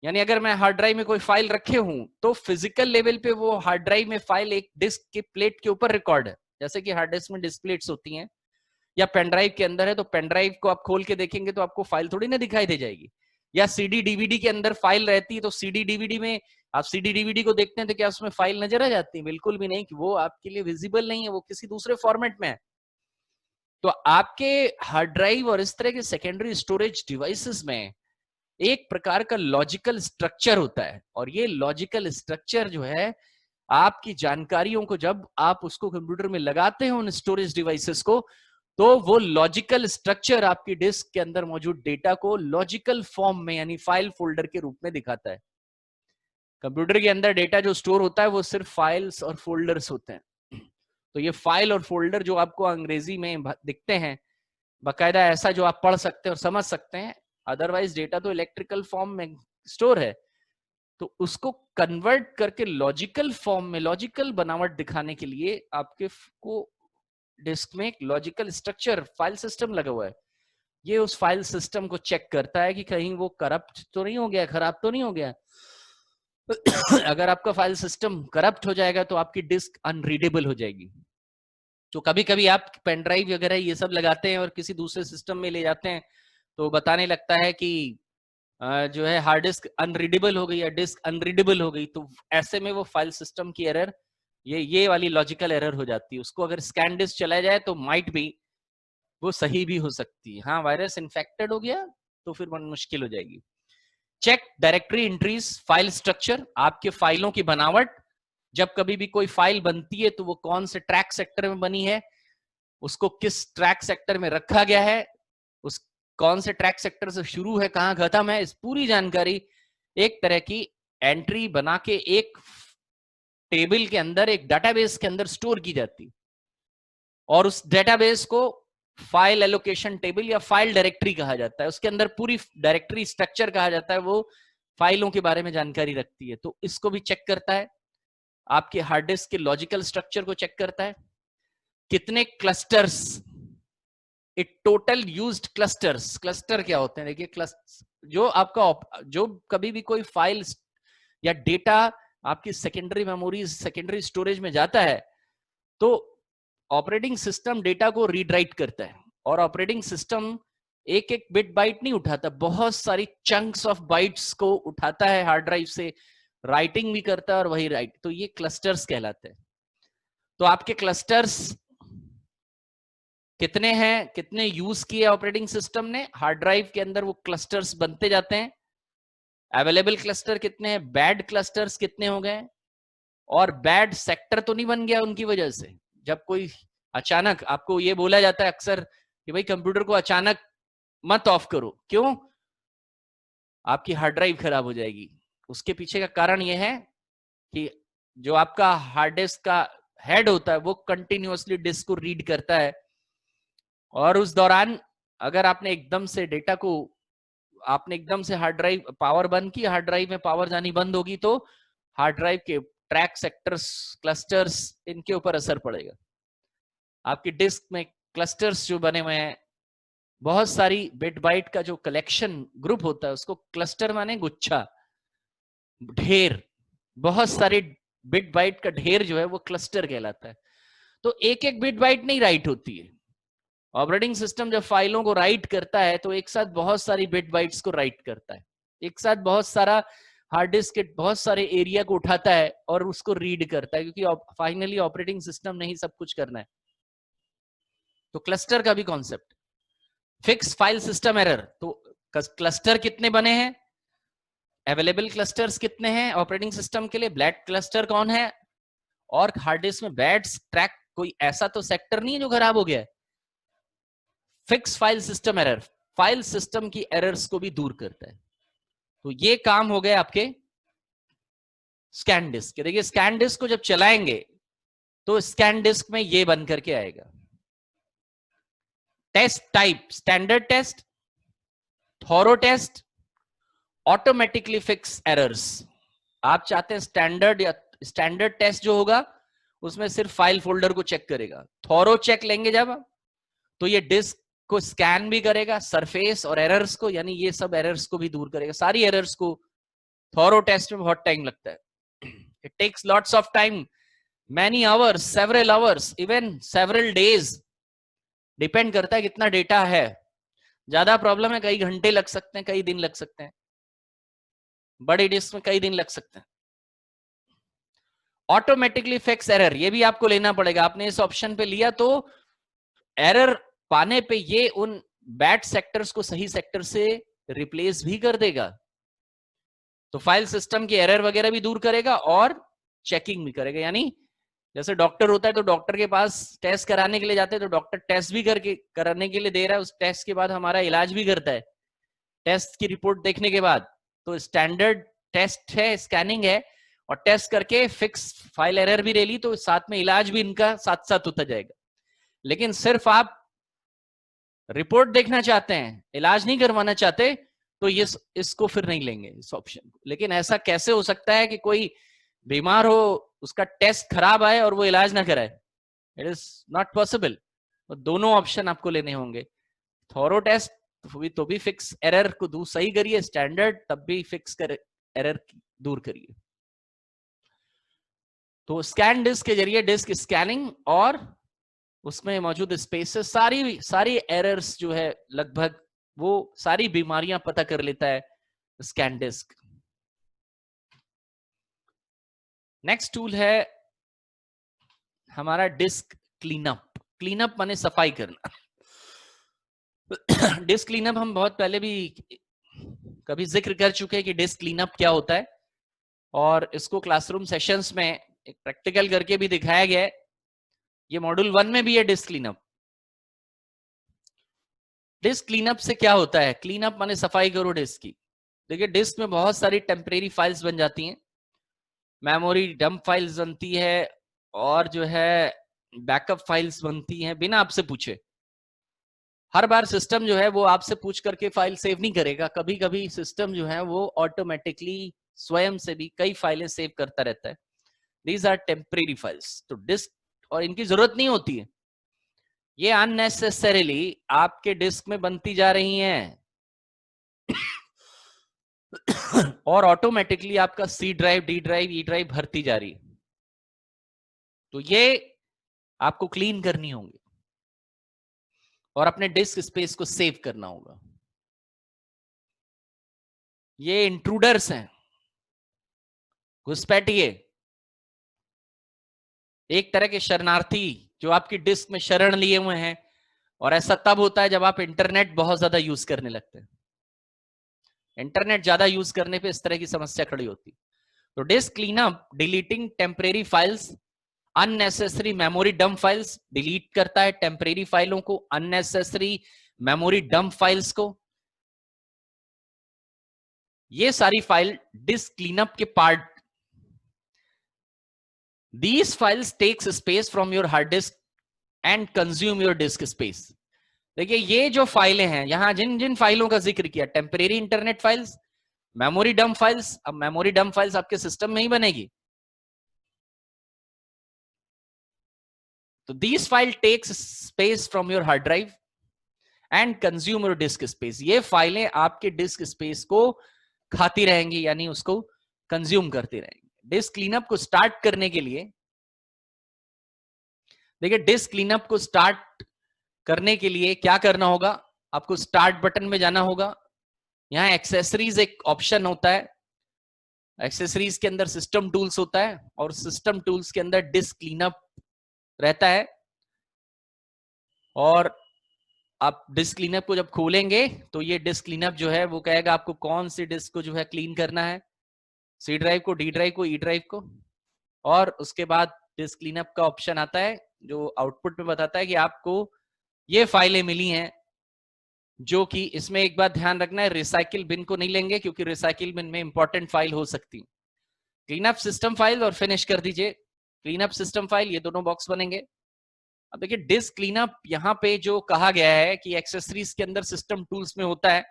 यानी अगर मैं हार्ड ड्राइव में कोई फाइल रखे हूं तो फिजिकल लेवल पे वो हार्ड ड्राइव में फाइल एक डिस्क के प्लेट के ऊपर रिकॉर्ड है। जैसे कि हार्ड डिस्क में डिस्क प्लेट्स होती हैं या पेन ड्राइव के अंदर है, तो पेन ड्राइव को आप खोल के देखेंगे तो आपको फाइल थोड़ी ना दिखाई दे जाएगी। या सीडी डीवीडी के अंदर फाइल रहती है, तो सीडी डीवीडी में आप सीडी डीवीडी को देखते हैं तो क्या उसमें फाइल नजर आ जाती है? बिल्कुल भी नहीं, कि वो आपके लिए विजिबल नहीं है, वो किसी दूसरे फॉर्मेट में है। तो आपके हार्ड ड्राइव और इस तरह के सेकेंडरी स्टोरेज डिवाइसेस में एक प्रकार का लॉजिकल स्ट्रक्चर होता है और ये लॉजिकल स्ट्रक्चर जो है आपकी जानकारियों को, जब आप उसको कंप्यूटर में लगाते हैं उन स्टोरेज डिवाइसेस को, तो वो लॉजिकल स्ट्रक्चर आपकी डिस्क के अंदर मौजूद डेटा को लॉजिकल फॉर्म में यानी फाइल फोल्डर के रूप में दिखाता है। कंप्यूटर के अंदर डेटा जो स्टोर होता है वो सिर्फ फाइल्स और फोल्डर्स होते हैं। तो ये फाइल और फोल्डर जो आपको अंग्रेजी में दिखते हैं, बाकायदा ऐसा जो आप पढ़ सकते हैं और समझ सकते हैं, अदरवाइज डेटा तो इलेक्ट्रिकल फॉर्म में स्टोर है। तो उसको कन्वर्ट करके लॉजिकल फॉर्म में, लॉजिकल बनावट दिखाने के लिए आपके को डिस्क में एक लॉजिकल स्ट्रक्चर फाइल सिस्टम लगा हुआ है। ये उस फाइल सिस्टम को चेक करता है कि कहीं वो करप्ट तो नहीं हो गया, खराब तो नहीं हो गया। अगर आपका फाइल सिस्टम करप्ट हो जाएगा तो आपकी डिस्क अनरीडेबल हो जाएगी। तो कभी कभी आप पेन ड्राइव वगैरह ये सब लगाते हैं और किसी दूसरे सिस्टम में ले जाते हैं तो बताने लगता है कि जो है हार्ड डिस्क अनरीडेबल हो गई या डिस्क अनरीडेबल हो गई। तो ऐसे में वो फाइल सिस्टम की एरर, ये वाली लॉजिकल एरर हो जाती है। उसको अगर स्कैन डिस्क चला जाए तो माइट भी वो सही भी हो सकती है। हाँ, वायरस इन्फेक्टेड हो गया तो फिर मुश्किल हो जाएगी। Check directory entries file structure, आपके फाइलों की बनावट। जब कभी भी कोई फाइल बनती है तो वो कौन से ट्रैक सेक्टर में बनी है, उसको किस ट्रैक सेक्टर में रखा गया है, उस कौन से ट्रैक सेक्टर से शुरू है, कहां खत्म है, इस पूरी जानकारी एक तरह की एंट्री बना के एक टेबल के अंदर, एक डेटाबेस के अंदर स्टोर की जाती। और उस डेटाबेस को फाइल एलोकेशन टेबल या फाइल डायरेक्टरी कहा जाता है। उसके अंदर पूरी डायरेक्टरी स्ट्रक्चर कहा जाता है, वो फाइलों के बारे में जानकारी रखती है। तो इसको भी चेक करता है, आपके हार्ड डिस्क के लॉजिकल स्ट्रक्चर को चेक करता है। कितने clusters, it total used clusters. Cluster क्या होते हैं? देखिए, क्लस्टर जो आपका, जो कभी भी कोई फाइल या डेटा आपकी सेकेंडरी मेमोरी, सेकेंडरी स्टोरेज में जाता है तो ऑपरेटिंग सिस्टम डेटा को रीड राइट करता है। और ऑपरेटिंग सिस्टम एक एक बिट बाइट नहीं उठाता, बहुत सारी चंक्स ऑफ बाइट्स को उठाता है हार्ड ड्राइव से, राइटिंग भी करता है और वही राइट। तो ये क्लस्टर्स कहलाते हैं। तो आपके क्लस्टर्स कितने हैं, कितने यूज किए ऑपरेटिंग सिस्टम ने हार्ड ड्राइव के अंदर, वो क्लस्टर्स बनते जाते हैं। अवेलेबल क्लस्टर कितने हैं, बैड क्लस्टर्स कितने हो गए, और बैड सेक्टर तो नहीं बन गया उनकी वजह से। जब कोई अचानक आपको ये बोला जाता है अक्सर कि भाई कंप्यूटर को अचानक मत ऑफ करो, क्यों? आपकी हार्ड ड्राइव खराब हो जाएगी। उसके पीछे का कारण यह है कि जो आपका हार्ड डिस्क का हेड होता है वो कंटिन्यूअसली डिस्क को रीड करता है, और उस दौरान अगर आपने एकदम से डेटा को, आपने एकदम से हार्ड ड्राइव पावर बंद की, हार्ड ड्राइव में पावर जानी बंद होगी, तो हार्ड ड्राइव के ट्रैक सेक्टर्स, क्लस्टर्स, इनके ऊपर असर पड़ेगा। आपकी डिस्क में क्लस्टर्स जो बने हुए हैं, बहुत सारी बिट बाइट का जो कलेक्शन ग्रुप होता है उसको क्लस्टर माने गुच्छा, ढेर, बहुत सारे बिट बाइट का ढेर जो है वो क्लस्टर कहलाता है। तो एक एक बिट बाइट नहीं राइट होती है। ऑपरेटिंग सिस्टम जब फाइलों को राइट करता है तो एक साथ बहुत सारी बिट बाइट्स को राइट करता है, एक साथ बहुत सारा हार्ड डिस्क के बहुत सारे एरिया को उठाता है और उसको रीड करता है, क्योंकि फाइनली ऑपरेटिंग सिस्टम ने ही सब कुछ करना है। तो क्लस्टर का भी concept, fix file system error. तो क्लस्टर कितने बने हैं, अवेलेबल क्लस्टर्स कितने हैं ऑपरेटिंग सिस्टम के लिए, ब्लैक क्लस्टर कौन है, और हार्ड डिस्क में बैड ट्रैक कोई ऐसा तो सेक्टर नहीं है जो खराब हो गया है। Fix file system error, file system की एरर्स को भी दूर करता है। तो ये काम हो गए आपके स्कैन डिस्क के। देखिए स्कैन डिस्क को जब चलाएंगे तो स्कैन डिस्क में ये बन करके आएगा, test type standard test, thorough test, automatically fix errors. आप चाहते हैं स्टैंडर्ड, या स्टैंडर्ड टेस्ट जो होगा उसमें सिर्फ फाइल फोल्डर को चेक करेगा। थॉरो चेक लेंगे जब तो ये डिस्क को स्कैन भी करेगा, सरफेस और एरर्स को, यानी ये सब एरर्स को भी दूर करेगा, सारी एरर्स को। थॉरो टेस्ट में बहुत टाइम लगता है, it takes lots of time, many hours, several hours, even several days, depend करता है कितना डेटा है। ज्यादा प्रॉब्लम है कई घंटे लग सकते हैं, कई दिन लग सकते हैं, बड़ी डिस्क में कई दिन लग सकते हैं। ऑटोमेटिकली फिक्स एरर, ये भी आपको लेना पड़ेगा। आपने इस ऑप्शन पे लिया तो एरर पाने पे ये उन बैड सेक्टर्स को सही सेक्टर से रिप्लेस भी कर देगा। तो फाइल सिस्टम की एरर वगैरह भी दूर करेगा और चेकिंग भी करेगा। यानी जैसे डॉक्टर होता है तो डॉक्टर के पास टेस्ट कराने के लिए जाते हैं, तो डॉक्टर टेस्ट भी करके कराने के लिए दे रहा है, उस टेस्ट के बाद हमारा इलाज भी करता है टेस्ट की रिपोर्ट देखने के बाद। तो स्टैंडर्ड टेस्ट है, स्कैनिंग है, और टेस्ट करके फिक्स फाइल एरर भी ले ली, तो साथ में इलाज भी इनका साथ साथ होता जाएगा। लेकिन सिर्फ आप रिपोर्ट देखना चाहते हैं, इलाज नहीं करवाना चाहते, तो ये इसको फिर नहीं लेंगे इस ऑप्शन को। लेकिन ऐसा कैसे हो सकता है कि कोई बीमार हो, उसका टेस्ट खराब आए और वो इलाज ना कराए? It is not possible. तो दोनों ऑप्शन आपको लेने होंगे, थॉरो टेस्ट तो भी फिक्स एरर को सही करिए, स्टैंडर्ड तब भी फिक्स कर एरर दूर करिए। तो स्कैन डिस्क के जरिए डिस्क स्कैनिंग और उसमें मौजूद स्पेसेस, सारी एरर्स जो है लगभग वो सारी बीमारियां पता कर लेता है स्कैन डिस्क। नेक्स्ट टूल है हमारा डिस्क क्लीनअप। क्लीनअप माने सफाई करना। डिस्क क्लीनअप हम बहुत पहले भी कभी जिक्र कर चुके हैं कि डिस्क क्लीनअप क्या होता है, और इसको क्लासरूम सेशंस में एक प्रैक्टिकल करके भी दिखाया गया है। ये मॉड्यूल 1 में भी है डिस्क क्लीनअप। डिस्क क्लीनअप से क्या होता है? क्लीनअप माने सफाई करो डिस्क की। देखिए डिस्क में बहुत सारी टेम्परेरी फाइल्स बन जाती हैं, मेमोरी डंप फाइल्स बनती है, और जो है बैकअप फाइल्स बनती हैं बिना आपसे पूछे। हर बार सिस्टम जो है वो आपसे पूछ करके फाइल सेव नहीं करेगा, कभी कभी सिस्टम जो है वो ऑटोमेटिकली स्वयं से भी कई फाइलें सेव करता रहता है। These are temporary files. तो डिस्क, और इनकी जरूरत नहीं होती है, ये अननेसेसरीली आपके डिस्क में बनती जा रही हैं और ऑटोमेटिकली आपका C drive, D drive, E drive भरती जा रही है। तो ये आपको क्लीन करनी होंगी और अपने डिस्क स्पेस को सेव करना होगा। ये इंट्रूडर्स हैं, घुसपैठिए, एक तरह के शरणार्थी जो आपकी डिस्क में शरण लिए हुए हैं। और ऐसा तब होता है जब आप इंटरनेट बहुत ज्यादा यूज करने लगते हैं। इंटरनेट ज्यादा यूज करने पे इस तरह की समस्या खड़ी होती। तो disc cleanup deleting temporary files, unnecessary memory dump files, delete करता है टेम्परेरी फाइलों को, अननेसेसरी मेमोरी डंप फाइल्स को। ये सारी फाइल डिस्क क्लीनअप के part. These files takes space from your hard disk and consume your disk space. देखिए ये जो फाइलें हैं, यहां जिन जिन फाइलों का जिक्र किया, temporary internet files, memory dump files. अब मेमोरी डंप फाइल्स आपके सिस्टम में ही बनेगी। तो these file takes space from your hard drive and consume your disk space. ये फाइलें आपके डिस्क स्पेस को खाती रहेंगी, यानी उसको कंज्यूम करती रहेंगी। डिस्क क्लीनअप को स्टार्ट करने के लिए, देखिए डिस्क क्लीनअप को स्टार्ट करने के लिए क्या करना होगा? आपको स्टार्ट बटन में जाना होगा। यहां एक्सेसरीज एक ऑप्शन होता है, एक्सेसरीज के अंदर सिस्टम टूल्स होता है और सिस्टम टूल्स के अंदर डिस्क क्लीनअप रहता है। और आप डिस्क क्लीनअप को जब खोलेंगे तो ये डिस्क क्लीनअप जो है वो कहेगा आपको कौन सी डिस्क को जो है क्लीन करना है, सी ड्राइव को, डी ड्राइव को, ई ड्राइव को। और उसके बाद डिस्क क्लीनअप का ऑप्शन आता है जो आउटपुट में बताता है कि आपको ये फाइलें मिली हैं, जो कि इसमें एक बात ध्यान रखना है, रिसाइकिल बिन को नहीं लेंगे क्योंकि रिसाइकिल बिन में इंपॉर्टेंट फाइल हो सकती। क्लीनअप सिस्टम फाइल और फिनिश कर दीजिए क्लीनअप सिस्टम फाइल, ये दोनों बॉक्स बनेंगे। अब देखिए डिस्क क्लीनअप यहाँ पे जो कहा गया है कि एक्सेसरीज के अंदर सिस्टम टूल्स में होता है,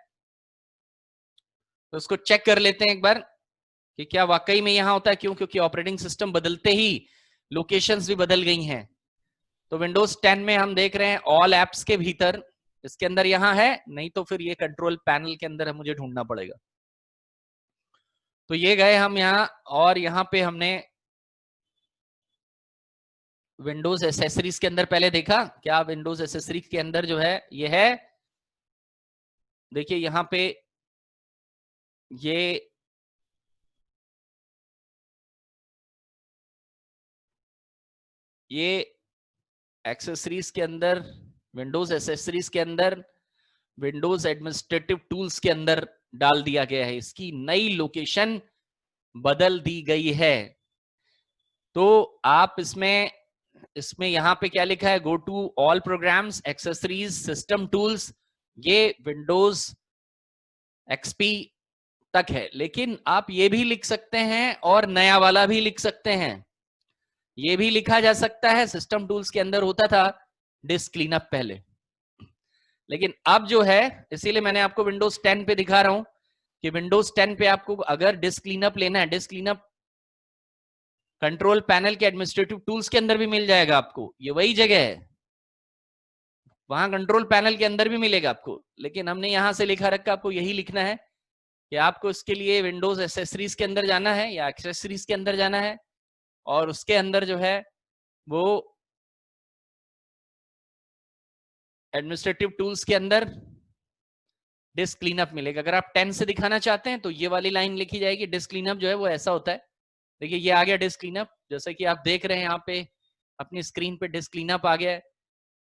तो उसको चेक कर लेते हैं एक बार कि क्या वाकई में यहां होता है। क्यों? क्योंकि ऑपरेटिंग सिस्टम बदलते ही लोकेशंस भी बदल गई हैं। तो विंडोज 10 में हम देख रहे हैं ऑल एप्स के भीतर इसके अंदर यहां है, नहीं तो फिर ये कंट्रोल पैनल के अंदर मुझे ढूंढना पड़ेगा। तो ये गए हम यहां और यहां पे हमने विंडोज एसेसरीज के अंदर पहले देखा, क्या विंडोज एसेसरीज के अंदर जो है ये है, देखिए यहां पे ये एक्सेसरीज के अंदर, विंडोज एसेसरीज के अंदर विंडोज एडमिनिस्ट्रेटिव टूल्स के अंदर डाल दिया गया है, इसकी नई लोकेशन बदल दी गई है। तो आप इसमें यहां पे क्या लिखा है, go to all programs accessories system tools, ये विंडोज एक्सपी तक है। लेकिन आप ये भी लिख सकते हैं और नया वाला भी लिख सकते हैं, ये भी लिखा जा सकता है। सिस्टम टूल्स के अंदर होता था डिस्क क्लीनअप पहले, लेकिन अब जो है, इसीलिए मैंने आपको विंडोज 10 पे दिखा रहा हूं कि विंडोज 10 पे आपको अगर डिस्क क्लीनअप लेना है, डिस्क क्लीनअप कंट्रोल पैनल के एडमिनिस्ट्रेटिव टूल्स के अंदर भी मिल जाएगा आपको, ये वही जगह है, वहां कंट्रोल पैनल के अंदर भी मिलेगा आपको। लेकिन हमने यहां से लिखा रखा, आपको यही लिखना है कि आपको इसके लिए विंडोज एसेसरीज के अंदर जाना है या एक्सेसरीज के अंदर जाना है, और उसके अंदर जो है वो एडमिनिस्ट्रेटिव टूल्स के अंदर डिस्क क्लीनअप मिलेगा। अगर आप 10 से दिखाना चाहते हैं तो ये वाली लाइन लिखी जाएगी, डिस्क क्लीनअप जो है वो ऐसा होता है। देखिए ये आ गया डिस्क क्लीनअप, जैसे कि आप देख रहे हैं यहाँ पे अपनी स्क्रीन पे डिस्क क्लीनअप आ गया है।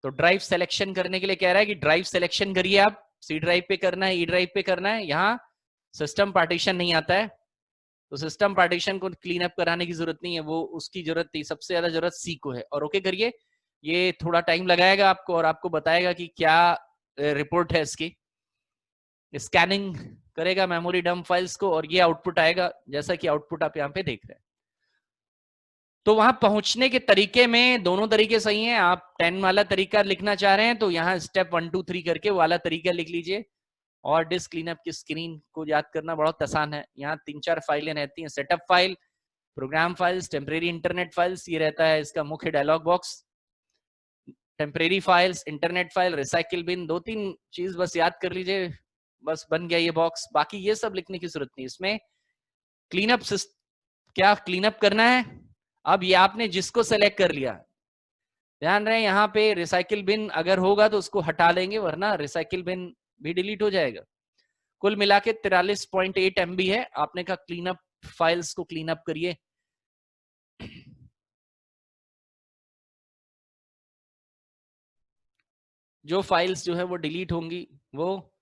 तो ड्राइव सिलेक्शन करने के लिए कह रहा है कि ड्राइव सिलेक्शन करिए, आप सी ड्राइव पे करना है, ई ड्राइव पे करना है। यहाँ सिस्टम पार्टीशन नहीं आता है, तो सिस्टम पार्टीशन को क्लीन अप कराने की जरूरत नहीं है, वो उसकी जरूरत थी, सबसे ज्यादा जरूरत सी को है। और ओके करिए, ये थोड़ा टाइम लगाएगा आपको और आपको बताएगा कि क्या रिपोर्ट है इसकी। स्कैनिंग करेगा मेमोरी डंप फाइल्स को और ये आउटपुट आएगा, जैसा कि आउटपुट आप यहाँ पे देख रहे हैं। तो वहां पहुंचने के तरीके में दोनों तरीके सही हैं। आप 10 वाला तरीका लिखना चाह रहे हैं तो यहाँ स्टेप 1 2 3 करके वाला तरीका लिख लीजिए। और डिस्क क्लीनअप की स्क्रीन को याद करना बहुत आसान है। यहाँ 3-4 फाइलें रहती हैं, setup file, program files, temporary internet files, ये रहता है इसका मुख्य dialog box. Temporary files, internet file, recycle bin, 2-3 चीज बस याद कर लीजिए, बस बन गया ये बॉक्स। बाकी ये सब लिखने की जरूरत नहीं। इसमें क्लीनअप क्या क्लीनअप करना है, अब ये आपने जिसको सेलेक्ट कर लिया, ध्यान रहे यहाँ पे रिसाइकिल बिन अगर होगा तो उसको हटा देंगे, वरना रिसाइकिल बिन भी डिलीट हो जाएगा। कुल मिला के 43.8 MB है। आपने कहा क्लीनअप फाइल्स को क्लीनअप करिए। जो फाइल्स जो है वो डिलीट होंगी, वो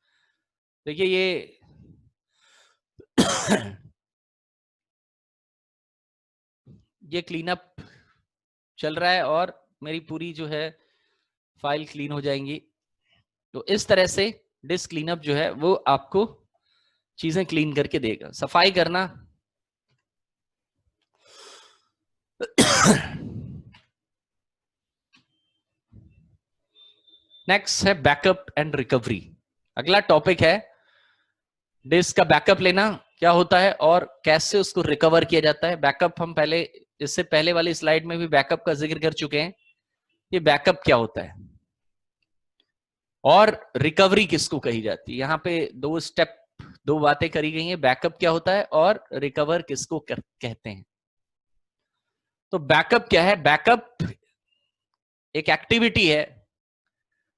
देखिए ये ये क्लीनअप चल रहा है और मेरी पूरी जो है फाइल क्लीन हो जाएंगी। तो इस तरह से डिस्क क्लीनअप जो है वो आपको चीजें क्लीन करके देगा। सफाई करना नेक्स्ट है बैकअप एंड रिकवरी। अगला टॉपिक है डिस्क का बैकअप लेना क्या होता है और कैसे उसको रिकवर किया जाता है। बैकअप हम पहले, इससे पहले वाली स्लाइड में भी बैकअप का जिक्र कर चुके हैं। ये बैकअप क्या होता है और रिकवरी किसको कही जाती है। यहाँ पे दो बातें करी गई हैं, बैकअप क्या होता है और रिकवर किसको कहते हैं। तो बैकअप क्या है? बैकअप एक एक्टिविटी है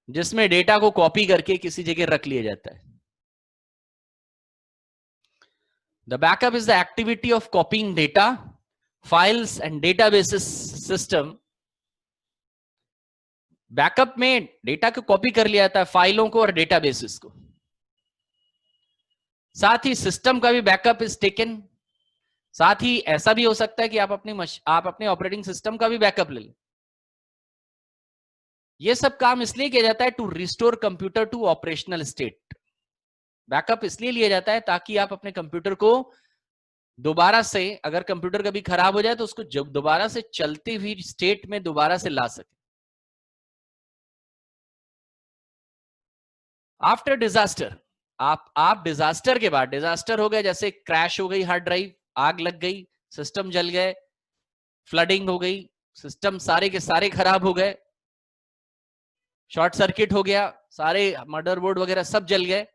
जिसमें डेटा को कॉपी करके किसी जगह रख लिया जाता है। The backup is the activity of copying data, files and databases system. Backup में डेटा को कॉपी कर लिया जाता है, फाइलों को और डेटाबेसेस को। साथ ही सिस्टम का भी बैकअप इज टेकन। साथ ही ऐसा भी हो सकता है कि आप अपने ऑपरेटिंग सिस्टम का भी बैकअप ले लें। ये सब काम इसलिए किया जाता है to restore computer to operational state. Backup इसलिए लिया जाता है ताकि आप अपने कंप्यूटर को दोबारा से, अगर कंप्यूटर कभी खराब हो जाए तो उसको जब दोबारा से चलती हुई स्टेट में दोबारा से ला सके। आफ्टर डिजास्टर, आप डिजास्टर के बाद, डिजास्टर हो गया जैसे क्रैश हो गई हार्ड ड्राइव, आग लग गई, सिस्टम जल गए, फ्लडिंग हो गई, सिस्टम सारे के सारे खराब हो गए, शॉर्ट सर्किट हो गया, सारे मदरबोर्ड वगैरह सब जल गए,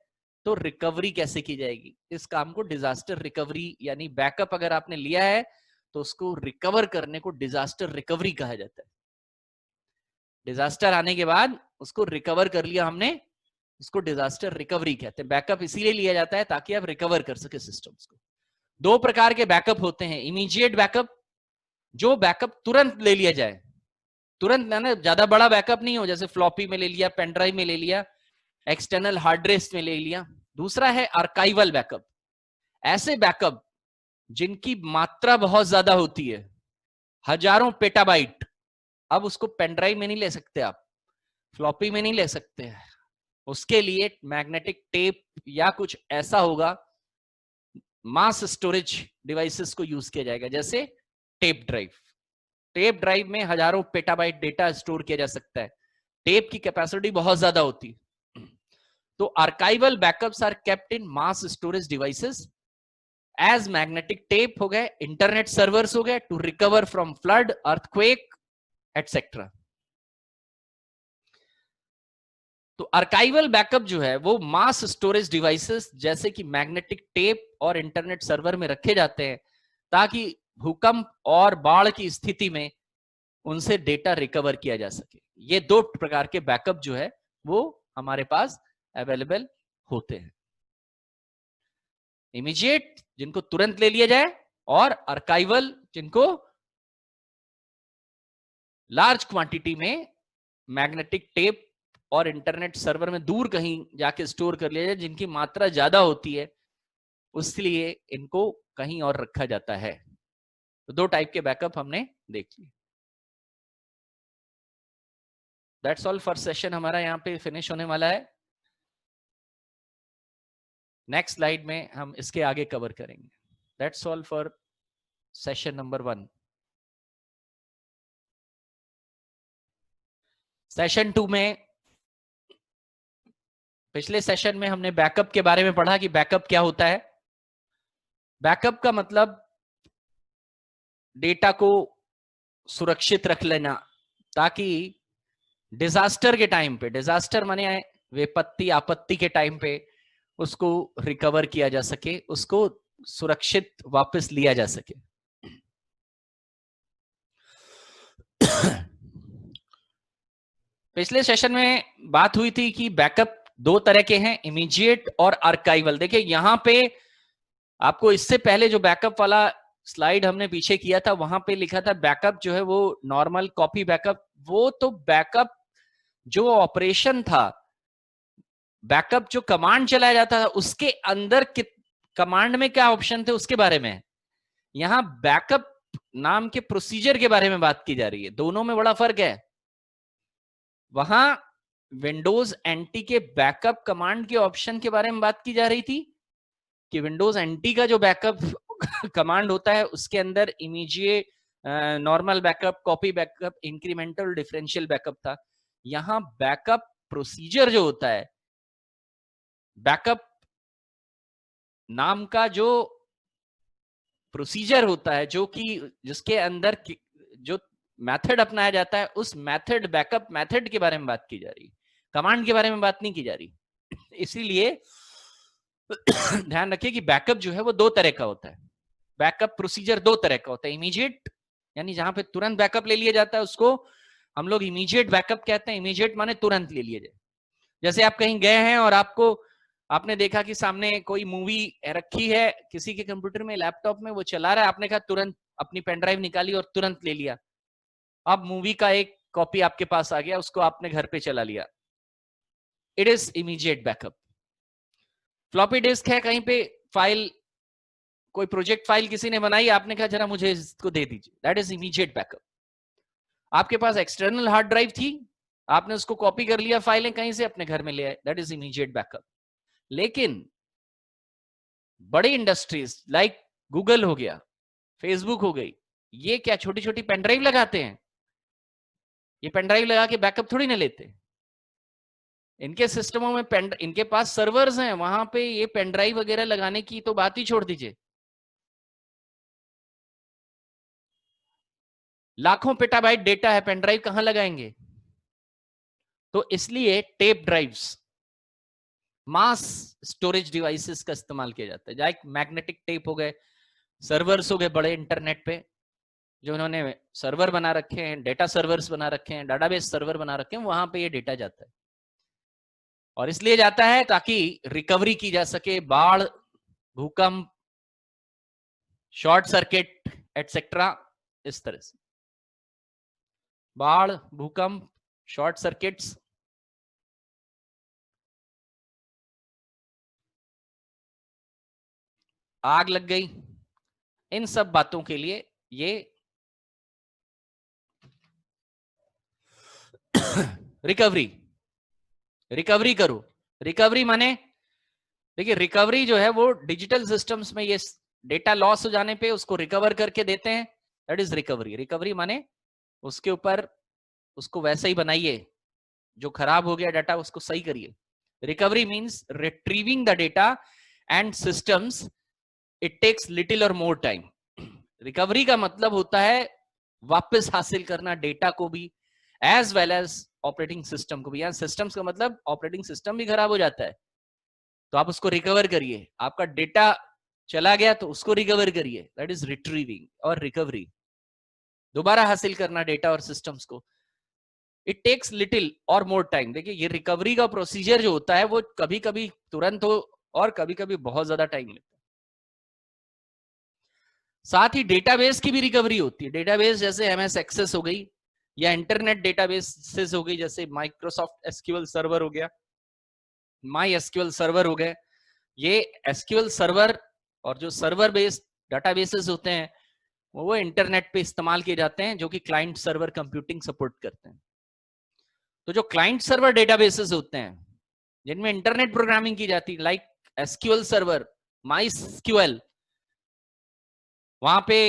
तो रिकवरी कैसे की जाएगी? इस काम को डिजास्टर रिकवरी यानी बैकअप अगर आपने लिया है तो उसको रिकवर करने को डिजास्टर रिकवरी कहा जाता है। डिजास्टर आने के बाद उसको रिकवर कर लिया हमने, उसको डिजास्टर रिकवरी कहते हैं। बैकअप इसीलिए लिया जाता है ताकि आप रिकवर कर सके सिस्टम्स को। दो प्रकार के बैकअप होते हैं, इमीडिएट बैकअप, जो बैकअप तुरंत ले लिया जाए, तुरंत ना, ज्यादा बड़ा बैकअप नहीं हो, जैसे फ्लॉपी में ले लिया, पेन ड्राइव में ले लिया, एक्सटर्नल हार्ड डिस्क में ले लिया। दूसरा है आर्काइवल बैकअप, ऐसे बैकअप जिनकी मात्रा बहुत ज्यादा होती है, हजारों पेटाबाइट। अब उसको पेन ड्राइव में नहीं ले सकते आप, फ्लॉपी में नहीं ले सकते, उसके लिए मैग्नेटिक टेप या कुछ ऐसा होगा, मास स्टोरेज डिवाइसेस को यूज किया जाएगा, जैसे टेप ड्राइव। टेप ड्राइव में हजारों पेटाबाइट डेटा स्टोर किया जा सकता है, टेप की कैपेसिटी बहुत ज्यादा होती है। तो archival backups are kept in mass storage devices as magnetic tape हो गए, इंटरनेट सर्वर्स हो गए, to recover from flood, earthquake etcetera. तो आर्काइवल बैकअप जो है वो मास स्टोरेज डिवाइसेस जैसे कि मैग्नेटिक टेप और इंटरनेट सर्वर में रखे जाते हैं ताकि भूकंप और बाढ़ की स्थिति में उनसे डेटा रिकवर किया जा सके। ये दो प्रकार के बैकअप जो है वो हमारे पास अवेलेबल होते हैं, इमीडिएट जिनको तुरंत ले लिया जाए, और आर्काइवल जिनको लार्ज क्वांटिटी में मैग्नेटिक टेप और इंटरनेट सर्वर में दूर कहीं जाके स्टोर कर लिया जाए, जिनकी मात्रा ज्यादा होती है, उसलिए इनको कहीं और रखा जाता है। तो दो टाइप के बैकअप हमने देख लिए। दैट्स ऑल फॉर सेशन, हमारा यहाँ पे फिनिश होने वाला है। नेक्स्ट स्लाइड में हम इसके आगे कवर करेंगे। That's all for session number 1। Session 2 में, पिछले सेशन में हमने बैकअप के बारे में पढ़ा कि बैकअप क्या होता है। बैकअप का मतलब डेटा को सुरक्षित रख लेना ताकि डिजास्टर के टाइम पे, डिजास्टर माने विपत्ति आपत्ति के टाइम पे उसको रिकवर किया जा सके, उसको सुरक्षित वापस लिया जा सके। पिछले सेशन में बात हुई थी कि बैकअप दो तरह के हैं, इमीडिएट और आर्काइवल। देखिए यहां पे आपको इससे पहले जो बैकअप वाला स्लाइड हमने पीछे किया था वहां पे लिखा था बैकअप जो है वो नॉर्मल कॉपी बैकअप। वो तो बैकअप जो ऑपरेशन था, बैकअप जो कमांड चलाया जाता था उसके अंदर कमांड में क्या ऑप्शन थे उसके बारे में। यहां बैकअप नाम के प्रोसीजर के बारे में बात की जा रही है, दोनों में बड़ा फर्क है। वहां विंडोज एनटी के बैकअप कमांड के ऑप्शन के बारे में बात की जा रही थी कि विंडोज एनटी का जो बैकअप कमांड होता है उसके अंदर immediate, normal backup, copy backup, incremental, differential backup था। यहां बैकअप प्रोसीजर जो होता है, बैकअप नाम का जो प्रोसीजर होता है, जो कि जिसके अंदर जो मेथड अपनाया जाता है, उस मेथड, बैकअप मेथड के बारे में बात की जा रही है, कमांड के बारे में बात नहीं की जा रही। इसीलिए ध्यान रखिए कि बैकअप जो है वो दो तरह का होता है, बैकअप प्रोसीजर दो तरह का होता है। इमीडिएट यानी जहां पे तुरंत बैकअप ले लिया जाता है उसको हम लोग इमीडिएट बैकअप कहते हैं। इमीडिएट माने तुरंत ले लिया जाए। जैसे आप कहीं गए हैं और आपको आपने देखा कि सामने कोई मूवी रखी है किसी के कंप्यूटर में, लैपटॉप में, वो चला रहा है, आपने कहा तुरंत अपनी पेन ड्राइव निकाली और तुरंत ले लिया। अब मूवी का एक कॉपी आपके पास आ गया, उसको आपने घर पे चला लिया। It is immediate backup. Floppy disk है कहीं पे, फाइल, कोई प्रोजेक्ट फाइल किसी ने बनाई, आपने कहा जरा मुझे इसको दे दीजिए, दैट इज इमीडिएट बैकअप। आपके पास एक्सटर्नल हार्ड ड्राइव थी, आपने उसको कॉपी कर लिया फाइलें कहीं से, अपने घर में ले आए, दैट इज इमीडिएट बैकअप। लेकिन बड़ी इंडस्ट्रीज लाइक गूगल हो गया, फेसबुक हो गई, ये क्या छोटी छोटी पेनड्राइव लगाते हैं? ये पेनड्राइव लगा के बैकअप थोड़ी ना लेते। इनके सिस्टमों में पेन, इनके पास सर्वर्स हैं, वहां पे ये पेनड्राइव वगैरह लगाने की तो बात ही छोड़ दीजिए। लाखों पेटाबाइट डेटा है, पेनड्राइव कहां लगाएंगे? तो इसलिए टेप ड्राइव्स, मास स्टोरेज डिवाइसेस का इस्तेमाल किया जाता है। लाइक मैग्नेटिक टेप हो गए, सर्वर्स हो गए बड़े इंटरनेट पे, जो उन्होंने सर्वर बना रखे हैं, डेटा सर्वर्स बना रखे हैं, डाटाबेस सर्वर बना रखे हैं, वहां पे ये डेटा जाता है। और इसलिए जाता है ताकि रिकवरी की जा सके, बाढ़, भूकंप, शॉर्ट सर्किट एटसेट्रा, इस तरह से बाढ़, भूकंप, शॉर्ट सर्किट्स, आग लग गई, इन सब बातों के लिए ये रिकवरी, रिकवरी करो। रिकवरी माने, देखिए रिकवरी जो है वो डिजिटल सिस्टम्स में ये डेटा लॉस हो जाने पे उसको रिकवर करके देते हैं, दैट इज रिकवरी। रिकवरी माने उसके ऊपर, उसको वैसा ही बनाइए, जो खराब हो गया डाटा उसको सही करिए। Recovery means retrieving the data and systems, it takes little और मोर टाइम। रिकवरी का मतलब होता है वापस हासिल करना डेटा को भी, as well as operating system को भी। यहाँ सिस्टम्स का मतलब ऑपरेटिंग सिस्टम भी खराब हो जाता है तो आप उसको रिकवर करिए, आपका डेटा चला गया तो उसको रिकवर करिए, दैट इज रिट्रीविंग और रिकवरी, दोबारा हासिल करना डेटा और सिस्टम्स को। इट टेक्स लिटिल और मोर टाइम। देखिए ये रिकवरी का प्रोसीजर जो होता है वो कभी कभी तुरंत हो और कभी कभी बहुत ज्यादा टाइम लेता है। साथ ही डेटाबेस की भी रिकवरी होती है। डेटाबेस जैसे एमएस एक्सेस हो गई, या इंटरनेट डेटाबेस हो गई, जैसे माइक्रोसॉफ्ट एसक्यूएल सर्वर हो गया, माई एसक्यूएल सर्वर हो गए। ये एसक्यूएल सर्वर और जो सर्वर बेस्ड डाटाबेसेस होते हैं वो इंटरनेट पे इस्तेमाल किए जाते हैं, जो कि क्लाइंट सर्वर कंप्यूटिंग सपोर्ट करते हैं। तो जो क्लाइंट सर्वर डेटाबेसेस होते हैं जिनमें इंटरनेट प्रोग्रामिंग की जाती है, like SQL server, my SQL, वहां पे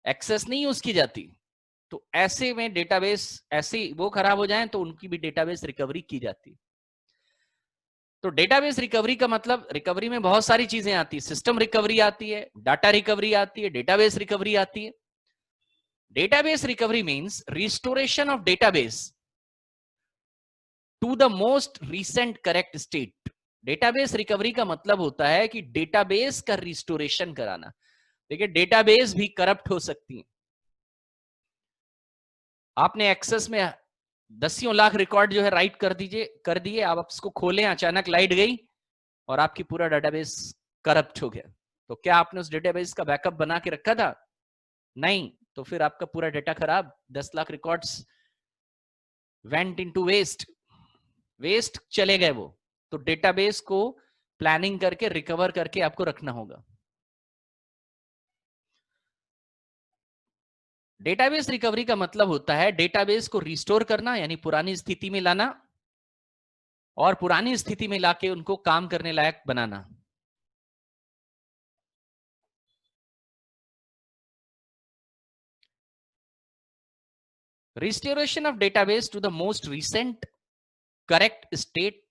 एक्सेस नहीं यूज की जाती, तो ऐसे में डेटाबेस ऐसे वो खराब हो जाए तो उनकी भी डेटाबेस रिकवरी की जाती है। तो डेटाबेस रिकवरी का मतलब, रिकवरी में बहुत सारी चीजें आती है, सिस्टम रिकवरी आती है, डाटा रिकवरी आती है, डेटाबेस रिकवरी आती है। Database recovery means restoration of database to the most recent correct state. Database recovery का मतलब होता है कि डेटाबेस का रिस्टोरेशन कराना। देखिए डेटाबेस भी करप्ट हो सकती है। आपने एक्सेस में दसियों लाख रिकॉर्ड जो है राइट कर दिए, आप उसको खोलें, अचानक लाइट गई और आपकी पूरा डेटाबेस करप्ट हो गया, तो क्या आपने उस डेटाबेस का बैकअप बना के रखा था? नहीं, तो फिर आपका पूरा डेटा खराब, 10 lakh records went into waste, waste चले गए वो। तो डेटाबेस को प्लानिंग करके रिकवर करके आपको रखना होगा। डेटाबेस रिकवरी का मतलब होता है डेटाबेस को रिस्टोर करना, यानी पुरानी स्थिति में लाना, और पुरानी स्थिति में लाके उनको काम करने लायक बनाना। Restoration of database to the most recent correct state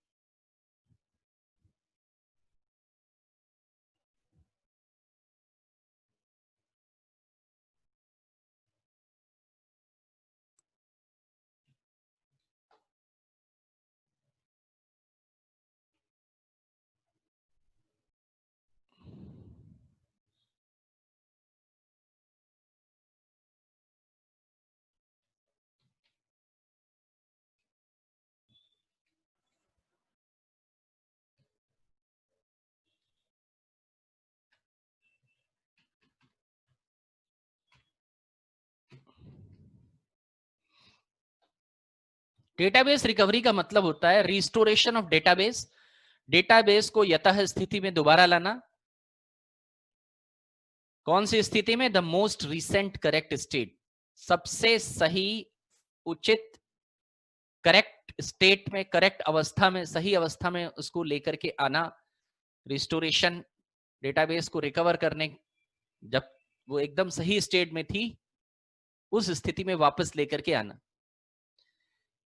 database recovery का मतलब होता है रिस्टोरेशन ऑफ डेटाबेस, डेटाबेस को यथा स्थिति में दोबारा लाना। कौन सी स्थिति में? The most recent correct state, सबसे सही उचित करेक्ट स्टेट में, करेक्ट अवस्था में, सही अवस्था में उसको लेकर के आना। रिस्टोरेशन, डेटाबेस को रिकवर करने, जब वो एकदम सही स्टेट में थी उस स्थिति में वापस लेकर के आना।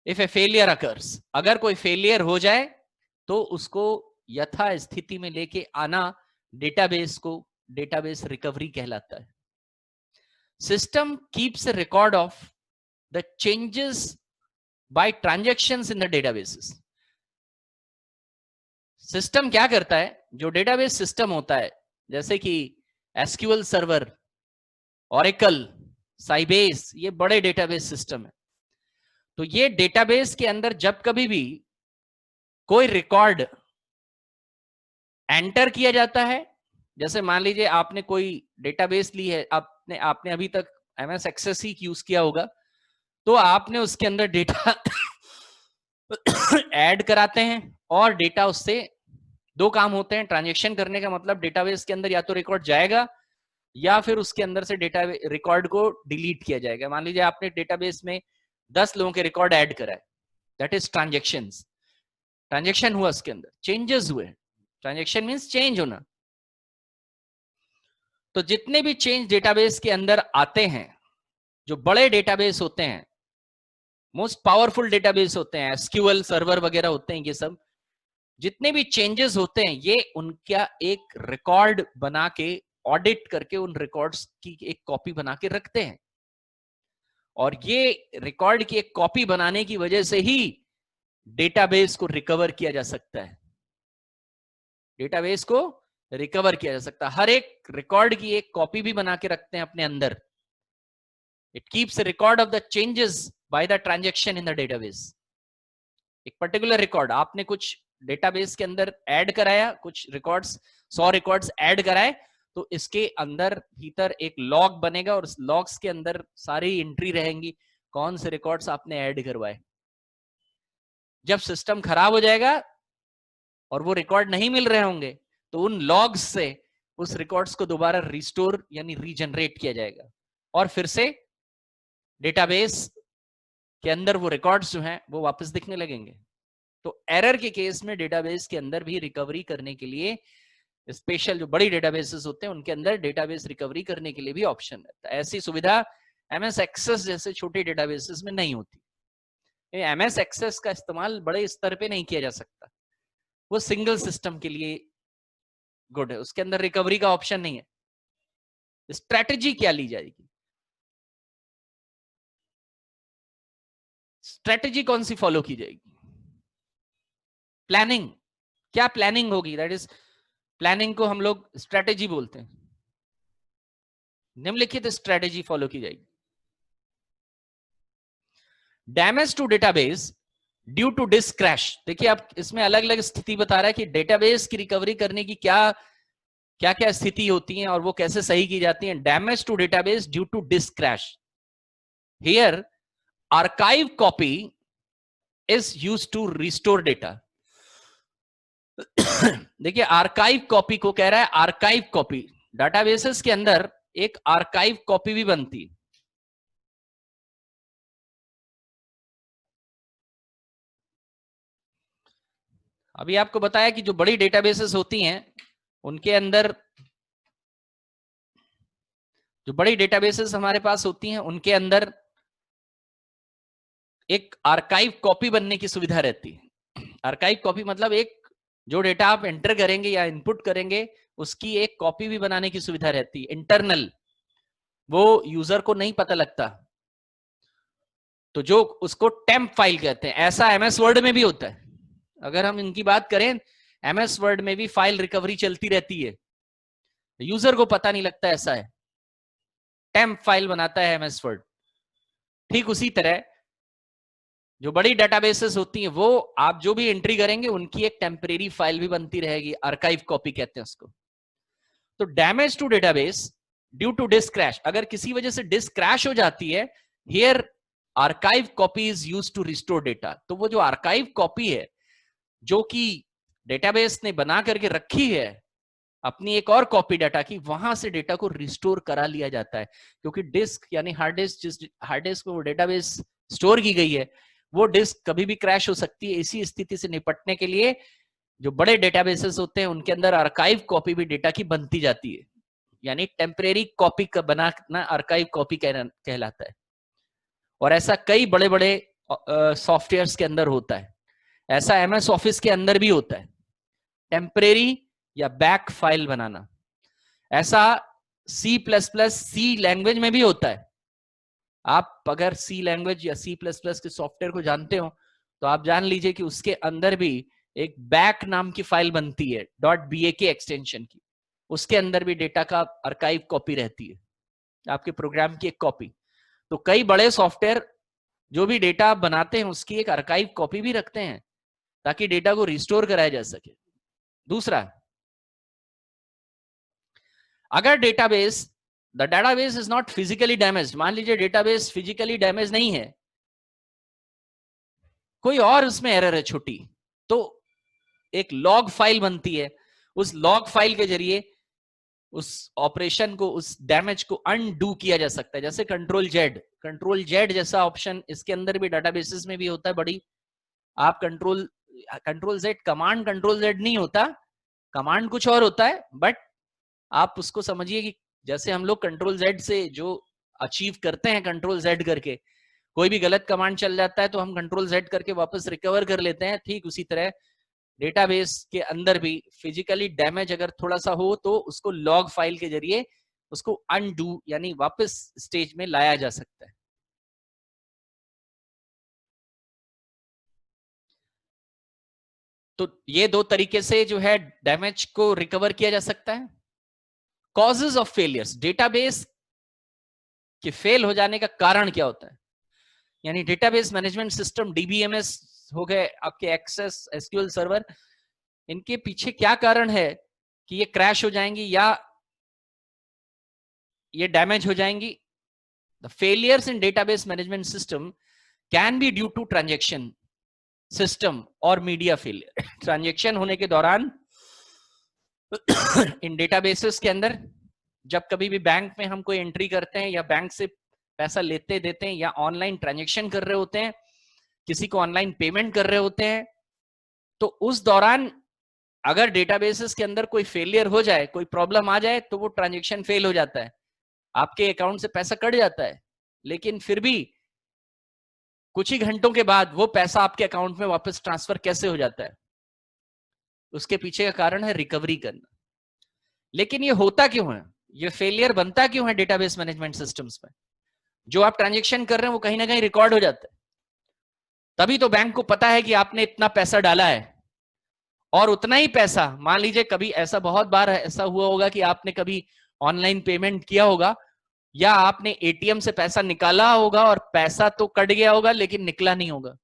इफ ए फेलियर अकर्स, अगर कोई फेलियर हो जाए तो उसको यथा स्थिति में लेके आना डेटाबेस को डेटाबेस रिकवरी कहलाता है। System keeps A record of the changes by transactions in the databases. System क्या करता है? जो डेटाबेस सिस्टम होता है, जैसे कि एसक्यूएल सर्वर, ओरेकल, साइबेस, ये बड़े डेटाबेस सिस्टम है। तो ये डेटाबेस के अंदर जब कभी भी कोई रिकॉर्ड एंटर किया जाता है, जैसे मान लीजिए आपने कोई डेटाबेस ली है, आपने अभी तक एमएस एक्सेस ही यूज किया होगा, तो आपने उसके अंदर डेटा ऐड कराते हैं और डेटा उससे दो काम होते हैं। ट्रांजैक्शन करने का मतलब डेटाबेस के अंदर या तो रिकॉर्ड जाएगा या फिर उसके अंदर से डेटा रिकॉर्ड को डिलीट किया जाएगा। मान लीजिए आपने डेटाबेस में 10 लोगों के रिकॉर्ड ऐड करा है, दैट इज ट्रांजैक्शंस। ट्रांजैक्शन हुआ, उसके अंदर चेंजेस हुए। ट्रांजैक्शन मींस चेंज होना। तो जितने भी चेंज डेटाबेस के अंदर आते हैं, जो बड़े डेटाबेस होते हैं, मोस्ट पावरफुल डेटाबेस होते हैं, एसक्यूएल सर्वर वगैरह होते हैं, ये सब जितने भी चेंजेस होते हैं ये उनका एक रिकॉर्ड बना के, ऑडिट करके उन रिकॉर्ड्स की एक कॉपी बना के रखते हैं। और ये रिकॉर्ड की एक कॉपी बनाने की वजह से ही डेटाबेस को रिकवर किया जा सकता है। डेटाबेस को रिकवर किया जा सकता है। हर एक रिकॉर्ड की एक कॉपी भी बना के रखते हैं अपने अंदर। It keeps record of the changes by the transaction in the database. एक पर्टिकुलर रिकॉर्ड आपने कुछ डेटाबेस के अंदर ऐड कराया, कुछ रिकॉर्ड्स, 100 रिकॉर्ड्स ऐड कराए, तो इसके अंदर भीतर एक लॉग बनेगा और उस लॉग्स के अंदर सारी एंट्री रहेंगी कौन से रिकॉर्ड्स आपने ऐड करवाए। जब सिस्टम खराब हो जाएगा और वो रिकॉर्ड नहीं मिल रहे होंगे तो उन लॉग्स से उस रिकॉर्ड्स को दोबारा रिस्टोर यानी रीजनरेट किया जाएगा और फिर से डेटाबेस के अंदर वो रिकॉर्ड्स जो हैं वो वापस दिखने लगेंगे। तो एरर के केस में डेटाबेस के अंदर भी रिकवरी करने के लिए स्पेशल जो बड़ी डेटाबेसेस होते हैं उनके अंदर डेटाबेस रिकवरी करने के लिए भी ऑप्शन रहता है। ऐसी सुविधा एमएस एक्सेस जैसे छोटे डेटाबेसेस में नहीं होती। एमएस एक्सेस का इस्तेमाल बड़े स्तर पे नहीं किया जा सकता, वो सिंगल सिस्टम के लिए गुड है, उसके अंदर रिकवरी का ऑप्शन नहीं है। स्ट्रेटेजी क्या ली जाएगी? स्ट्रेटेजी कौन सी फॉलो की जाएगी? प्लानिंग। क्या प्लानिंग होगी? दैट इज, प्लानिंग को हम लोग स्ट्रेटेजी बोलते हैं। निम्नलिखित स्ट्रेटेजी फॉलो की जाएगी। Damage to database due to disk crash. देखिए आप इसमें अलग अलग स्थिति बता रहा है कि डेटाबेस की रिकवरी करने की क्या क्या क्या स्थिति होती है और वो कैसे सही की जाती है। Damage to database due to disk crash, here archive copy is used to restore data. देखिए आर्काइव कॉपी को कह रहा है, आर्काइव कॉपी, डाटाबेसेस के अंदर एक आर्काइव कॉपी भी बनती है। अभी आपको बताया कि जो बड़ी डेटाबेसेस होती हैं उनके अंदर, जो बड़ी डेटाबेसेस हमारे पास होती हैं उनके अंदर एक आर्काइव कॉपी बनने की सुविधा रहती है। आर्काइव कॉपी मतलब एक जो डेटा आप एंटर करेंगे या इनपुट करेंगे उसकी एक कॉपी भी बनाने की सुविधा रहती है इंटरनल, वो यूजर को नहीं पता लगता। तो जो उसको टेम्प फाइल कहते हैं, ऐसा एमएस वर्ड में भी होता है। अगर हम इनकी बात करें, एमएस वर्ड में भी फाइल रिकवरी चलती रहती है, यूजर को पता नहीं लगता ऐसा है, टेम्प फाइल बनाता है एमएस वर्ड। ठीक उसी तरह जो बड़ी डेटाबेसेस होती हैं वो आप जो भी एंट्री करेंगे उनकी एक टेम्परेरी फाइल भी बनती रहेगी, आर्काइव कॉपी कहते हैं उसको। तो damage to database due to disk crash, अगर किसी वजह से डिस्क क्रैश हो जाती है, here archive copy is used to restore data. तो वो जो आर्काइव कॉपी है जो कि डेटाबेस ने बना करके रखी है अपनी एक और कॉपी डाटा की, वहां से डेटा को रिस्टोर करा लिया जाता है, क्योंकि डिस्क यानी हार्ड डिस्क, जिस हार्ड डिस्क में वो डेटाबेस स्टोर की गई है, वो डिस्क कभी भी क्रैश हो सकती है। इसी स्थिति से निपटने के लिए जो बड़े डेटाबेसेस होते हैं उनके अंदर आर्काइव कॉपी भी डेटा की बनती जाती है, यानी टेम्परेरी कॉपी का बनाना आर्काइव कॉपी कहलाता है। और ऐसा कई बड़े बड़े सॉफ्टवेयर्स के अंदर होता है। ऐसा एमएस ऑफिस के अंदर भी होता है, टेम्परेरी या बैक फाइल बनाना। ऐसा सी लैंग्वेज में भी होता है। आप अगर सी लैंग्वेज या C++ के सॉफ्टवेयर को जानते हो तो आप जान लीजिए कि उसके अंदर भी एक बैक नाम की फाइल बनती है .bak एक्सटेंशन की, उसके अंदर भी डेटा का आर्काइव कॉपी रहती है, आपके प्रोग्राम की एक कॉपी। तो कई बड़े सॉफ्टवेयर जो भी डेटा बनाते हैं उसकी एक आर्काइव कॉपी भी रखते हैं ताकि डेटा को रिस्टोर कराया जा सके। दूसरा, अगर database the database is not physically damaged, मान लीजिए डेटाबेस फिजिकली डैमेज नहीं है, कोई और उसमें एरर है छोटी, तो एक लॉग फाइल बनती है। उस लॉग फाइल के जरिए उस ऑपरेशन को, उस डैमेज को अनडू किया जा सकता है। जैसे कंट्रोल जेड जैसा ऑप्शन इसके अंदर भी डेटाबेसेस में भी होता है। बड़ी आप control Z command control Z नहीं होता, कमांड कुछ और होता है, बट आप उसको समझिए कि जैसे हम लोग कंट्रोल जेड से जो अचीव करते हैं कंट्रोल जेड करके, कोई भी गलत कमांड चल जाता है तो हम कंट्रोल जेड करके वापस रिकवर कर लेते हैं, ठीक उसी तरह डेटाबेस के अंदर भी फिजिकली डैमेज अगर थोड़ा सा हो तो उसको लॉग फाइल के जरिए उसको अनडू यानी वापस स्टेज में लाया जा सकता है। तो ये दो तरीके से जो है डैमेज को रिकवर किया जा सकता है। कॉजेज ऑफ फेलियर्स, डेटाबेस के फेल हो जाने का कारण क्या होता है, यानी डेटाबेस मैनेजमेंट सिस्टम डीबीएमएस हो गए, आपके एक्सेस एसक्यूएल सर्वर, इनके पीछे क्या कारण है कि ये क्रैश हो जाएंगी या ये डैमेज हो जाएंगी। The failures in database management system can be due to transaction system और मीडिया फेलियर। ट्रांजैक्शन होने के दौरान इन डेटाबेसेस के अंदर जब कभी भी बैंक में हम कोई एंट्री करते हैं या बैंक से पैसा लेते देते हैं या ऑनलाइन ट्रांजैक्शन कर रहे होते हैं, किसी को ऑनलाइन पेमेंट कर रहे होते हैं, तो उस दौरान अगर डेटाबेसेस के अंदर कोई फेलियर हो जाए, कोई प्रॉब्लम आ जाए, तो वो ट्रांजैक्शन फेल हो जाता है, आपके अकाउंट से पैसा कट जाता है, लेकिन फिर भी कुछ ही घंटों के बाद वो पैसा आपके अकाउंट में वापस ट्रांसफर कैसे हो जाता है, उसके पीछे का कारण है रिकवरी करना। लेकिन ये होता क्यों है, ये फेलियर बनता क्यों है डेटाबेस मैनेजमेंट सिस्टम्स में? जो आप ट्रांजैक्शन कर रहे हैं वो कहीं ना कहीं रिकॉर्ड हो जाता है, तभी तो बैंक को पता है कि आपने इतना पैसा डाला है, और उतना ही पैसा, मान लीजिए कभी ऐसा बहुत बार ऐसा हुआ होगा कि आपने कभी ऑनलाइन पेमेंट किया होगा या आपने एटीएम से पैसा निकाला होगा और पैसा तो कट गया होगा लेकिन निकला नहीं होगा,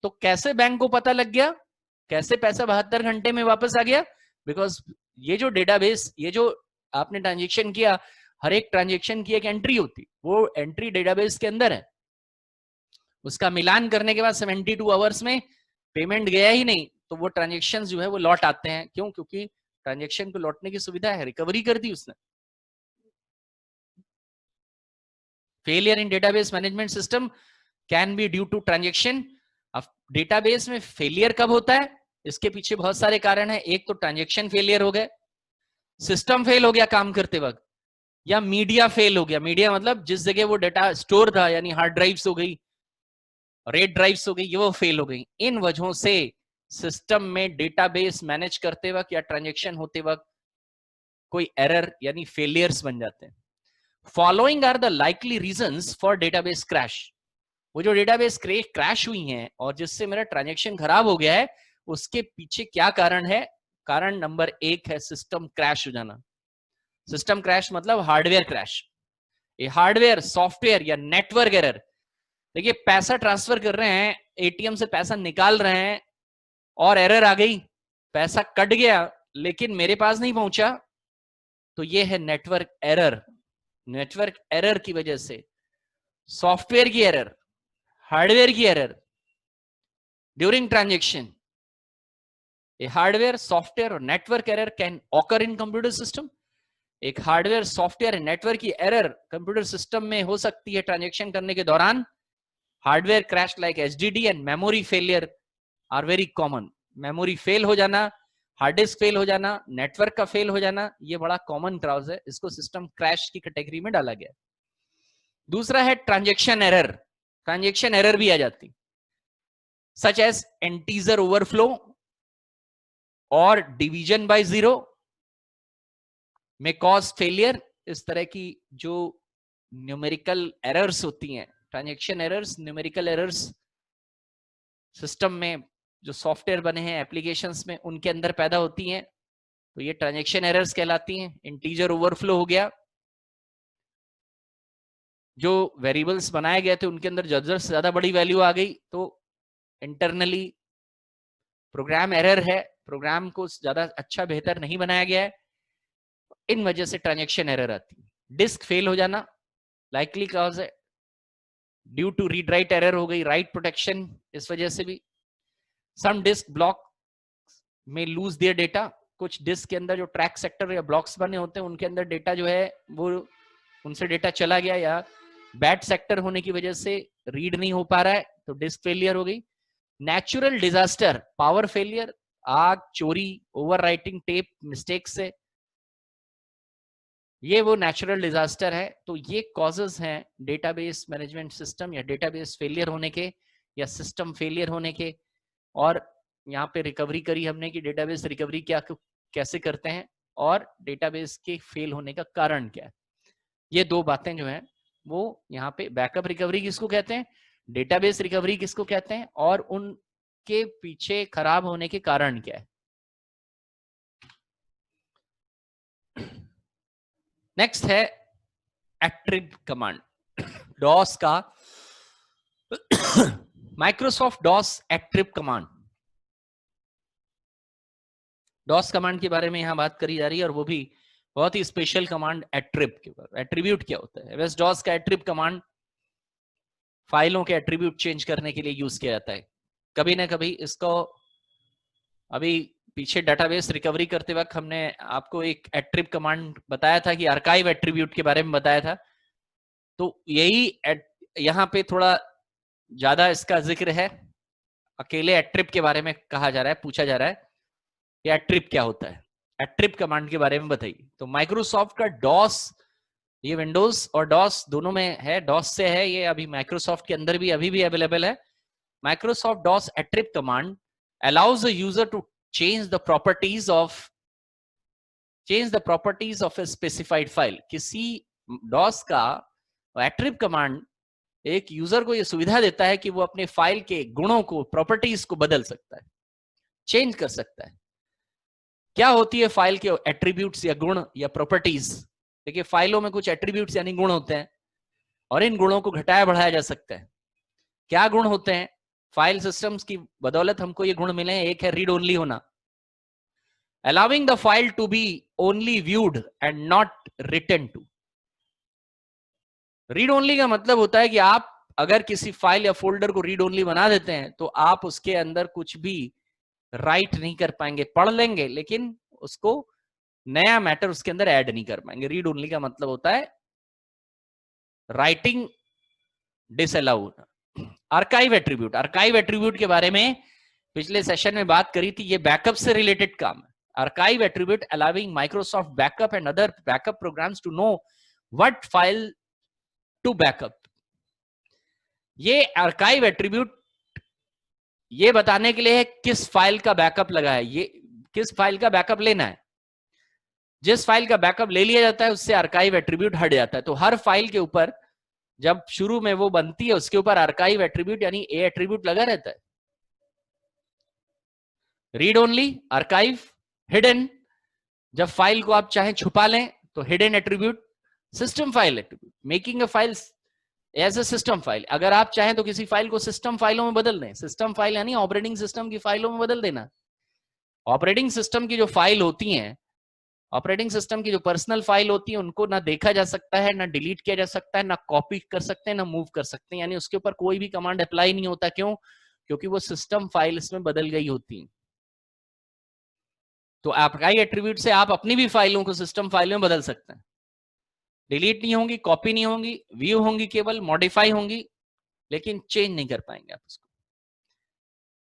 तो कैसे बैंक को पता लग गया, कैसे पैसा 72 घंटे में वापस आ गया? बिकॉज ये जो डेटाबेस, ये जो आपने ट्रांजेक्शन किया, हर एक ट्रांजेक्शन की एक एंट्री होती, वो एंट्री डेटाबेस के अंदर है, उसका मिलान करने के बाद 72 आवर्स में पेमेंट गया ही नहीं तो वो ट्रांजेक्शन जो है वो लौट आते हैं। क्यों? क्योंकि ट्रांजेक्शन को लौटने की सुविधा है, रिकवरी कर दी उसने। Failure in database management system can be due to transaction. अब डेटाबेस में फेलियर कब होता है, इसके पीछे बहुत सारे कारण है। एक तो ट्रांजेक्शन फेलियर हो गए, सिस्टम फेल हो गया काम करते वक्त, या मीडिया फेल हो गया। मीडिया मतलब जिस जगह वो डेटा स्टोर था, यानी हार्ड ड्राइव्स हो गई, रेड ड्राइव्स हो गई, ये वो फेल हो गई। इन वजहों से सिस्टम में डेटाबेस मैनेज करते वक्त या ट्रांजेक्शन होते वक्त कोई एरर यानी फेलियर्स बन जाते हैं। Following are the likely reasons for database crash. वो जो डेटाबेस क्रैश हुई हैं और जिससे मेरा ट्रांजेक्शन खराब हो गया है, उसके पीछे क्या कारण है? कारण नंबर 1 है सिस्टम क्रैश हो जाना। सिस्टम क्रैश मतलब हार्डवेयर क्रैश। ये हार्डवेयर, सॉफ्टवेयर या नेटवर्क एरर। देखिए, पैसा ट्रांसफर कर रहे हैं, एटीएम से पैसा निकाल रहे हैं और एरर आ गई, पैसा कट गया लेकिन मेरे पास नहीं पहुंचा, तो ये है नेटवर्क एरर। नेटवर्क एरर की वजह से, सॉफ्टवेयर की एरर, हार्डवेयर की error during transaction, a hardware software और network error can occur in computer system. एक हार्डवेयर सॉफ्टवेयर नेटवर्क की एरर कंप्यूटर सिस्टम में हो सकती है ट्रांजेक्शन करने के दौरान। Hardware crash like HDD and memory failure are very common. Memory fail हो जाना, हार्ड डिस्क फेल हो जाना, नेटवर्क का फेल हो जाना, ये बड़ा कॉमन क्राउज है, इसको सिस्टम क्रैश की कैटेगरी में डाला गया। दूसरा है ट्रांजेक्शन एरर। ट्रांजेक्शन एरर भी आ जाती, सच एज इंटीजर ओवरफ्लो और डिवीजन बाय जीरो में कॉज फेलियर। इस तरह की जो न्यूमेरिकल एरर्स होती हैं, transaction errors, numerical errors system में जो सॉफ्टवेयर बने हैं एप्लीकेशंस में उनके अंदर पैदा होती हैं, तो ये ट्रांजेक्शन एरर्स कहलाती हैं। इंटीजर ओवरफ्लो हो गया, जो वेरिएबल्स बनाए गए थे उनके अंदर जरूरत से ज्यादा बड़ी वैल्यू आ गई, तो इंटरनली प्रोग्राम एरर है, प्रोग्राम को ज्यादा अच्छा बेहतर नहीं बनाया गया है, इन वजह से ट्रांजेक्शन एरर आती है। डिस्क फेल हो जाना लाइकली कॉज है, due to read write error हो गई, राइट प्रोटेक्शन इस वजह से भी। सम डिस्क ब्लॉक में लूज देयर डेटा, कुछ डिस्क के अंदर जो ट्रैक सेक्टर या ब्लॉक्स बने होते हैं उनके अंदर डेटा जो है वो उनसे डेटा चला गया, या बैड सेक्टर होने की वजह से रीड नहीं हो पा रहा है, तो डिस्क फेलियर हो गई। नेचुरल डिजास्टर, पावर फेलियर, आग, चोरी, ओवर राइटिंग टेप मिस्टेक से, ये वो नेचुरल डिजास्टर है। तो ये कॉजेज हैं डेटाबेस मैनेजमेंट सिस्टम या डेटाबेस फेलियर होने के या सिस्टम फेलियर होने के। और यहाँ पे रिकवरी करी हमने कि डेटाबेस रिकवरी क्या कैसे करते हैं और डेटाबेस के फेल होने का कारण क्या है। ये दो बातें जो हैं वो यहाँ पे, बैकअप रिकवरी किसको कहते हैं, डेटाबेस रिकवरी किसको कहते हैं, और उनके पीछे खराब होने के कारण क्या है। नेक्स्ट है एट्रिब कमांड, डॉस का Microsoft DOS attrib command. DOS command के बारे में यहां बात करी जा रही है, और वो भी बहुत ही स्पेशल कमांड एट्रिब के ऊपर। एट्रीब्यूट क्या होता है? एमएस डॉस का एट्रिब कमांड फाइलों के एट्रीब्यूट चेंज करने के लिए यूज किया जाता है। कभी ना कभी इसको, अभी पीछे डेटाबेस रिकवरी करते वक्त हमने आपको एक एट्रिब कमांड बताया था कि आर्काइव एट्रीब्यूट के बारे में बताया था, तो यही यहाँ पे थोड़ा ज्यादा इसका जिक्र है। अकेले एट्रिब के बारे में कहा जा रहा है, पूछा जा रहा है कि एट्रिब क्या होता है, एट्रिब कमांड के बारे में बताइए। तो माइक्रोसॉफ्ट का डॉस, ये विंडोज और डॉस दोनों में है, डॉस से है ये, अभी माइक्रोसॉफ्ट के अंदर भी अभी भी अवेलेबल है। Microsoft DOS attrib command allows the user to change the properties of a specified file। किसी डॉस का एट्रिब कमांड एक यूजर को यह सुविधा देता है कि वो अपने फाइल के गुणों को, प्रॉपर्टीज को बदल सकता है, चेंज कर सकता है। क्या होती है फाइल के एट्रीब्यूट्स या गुण या प्रॉपर्टीज? देखिए, फाइलों में कुछ एट्रीब्यूट्स यानी गुण होते हैं, और इन गुणों को घटाया बढ़ाया जा सकता है। क्या गुण होते हैं? फाइल सिस्टम्स की बदौलत हमको ये गुण मिले हैं। एक है रीड ओनली होना, allowing the file to be only viewed and not written to. Read only का मतलब होता है कि आप अगर किसी फाइल या फोल्डर को रीड ओनली बना देते हैं तो आप उसके अंदर कुछ भी राइट नहीं कर पाएंगे, पढ़ लेंगे लेकिन उसको नया मैटर उसके अंदर ऐड नहीं कर पाएंगे। रीड ओनली का मतलब होता है राइटिंग डिसअलाउ होना। आर्काइव एट्रीब्यूट, आर्काइव एट्रीब्यूट के बारे में पिछले सेशन में बात करी थी, ये बैकअप से रिलेटेड काम है। Archive attribute allowing Microsoft backup and other backup programs to know what file to backup. ये आर्काइव एट्रीब्यूट ये बताने के लिए है किस फाइल का बैकअप लगा है, ये किस फाइल का बैकअप लेना है। जिस फाइल का बैकअप ले लिया जाता है उससे आर्काइव एट्रीब्यूट हट जाता है। तो हर फाइल के ऊपर जब शुरू में वो बनती है उसके ऊपर आर्काइव एट्रीब्यूट यानी ए एट्रीब्यूट लगा रहता है। रीड ओनली, आर्काइव, हिडन, जब फाइल को आप चाहे छुपा लें तो hidden attribute, system file attribute, making a file as a system file. अगर आप चाहें तो किसी फाइल को सिस्टम फाइलों में बदल दें। सिस्टम फाइल यानी ऑपरेटिंग सिस्टम की फाइलों में बदल देना। ऑपरेटिंग सिस्टम की जो फाइल होती हैं ऑपरेटिंग सिस्टम की जो पर्सनल फाइल होती है उनको ना देखा जा सकता है, ना डिलीट किया जा सकता है, ना कॉपी कर सकते हैं, ना मूव कर सकते हैं, यानी उसके ऊपर कोई भी कमांड अप्लाई नहीं होता। क्यों? क्योंकि वो सिस्टम फाइल्स में बदल गई होती है। तो आपकाई एट्रीब्यूट से आप अपनी भी फाइलों को सिस्टम फाइल में बदल सकते हैं। डिलीट नहीं होंगी, कॉपी नहीं होंगी, व्यू होंगी, केवल मॉडिफाई होंगी, लेकिन चेंज नहीं कर पाएंगे आप उसको।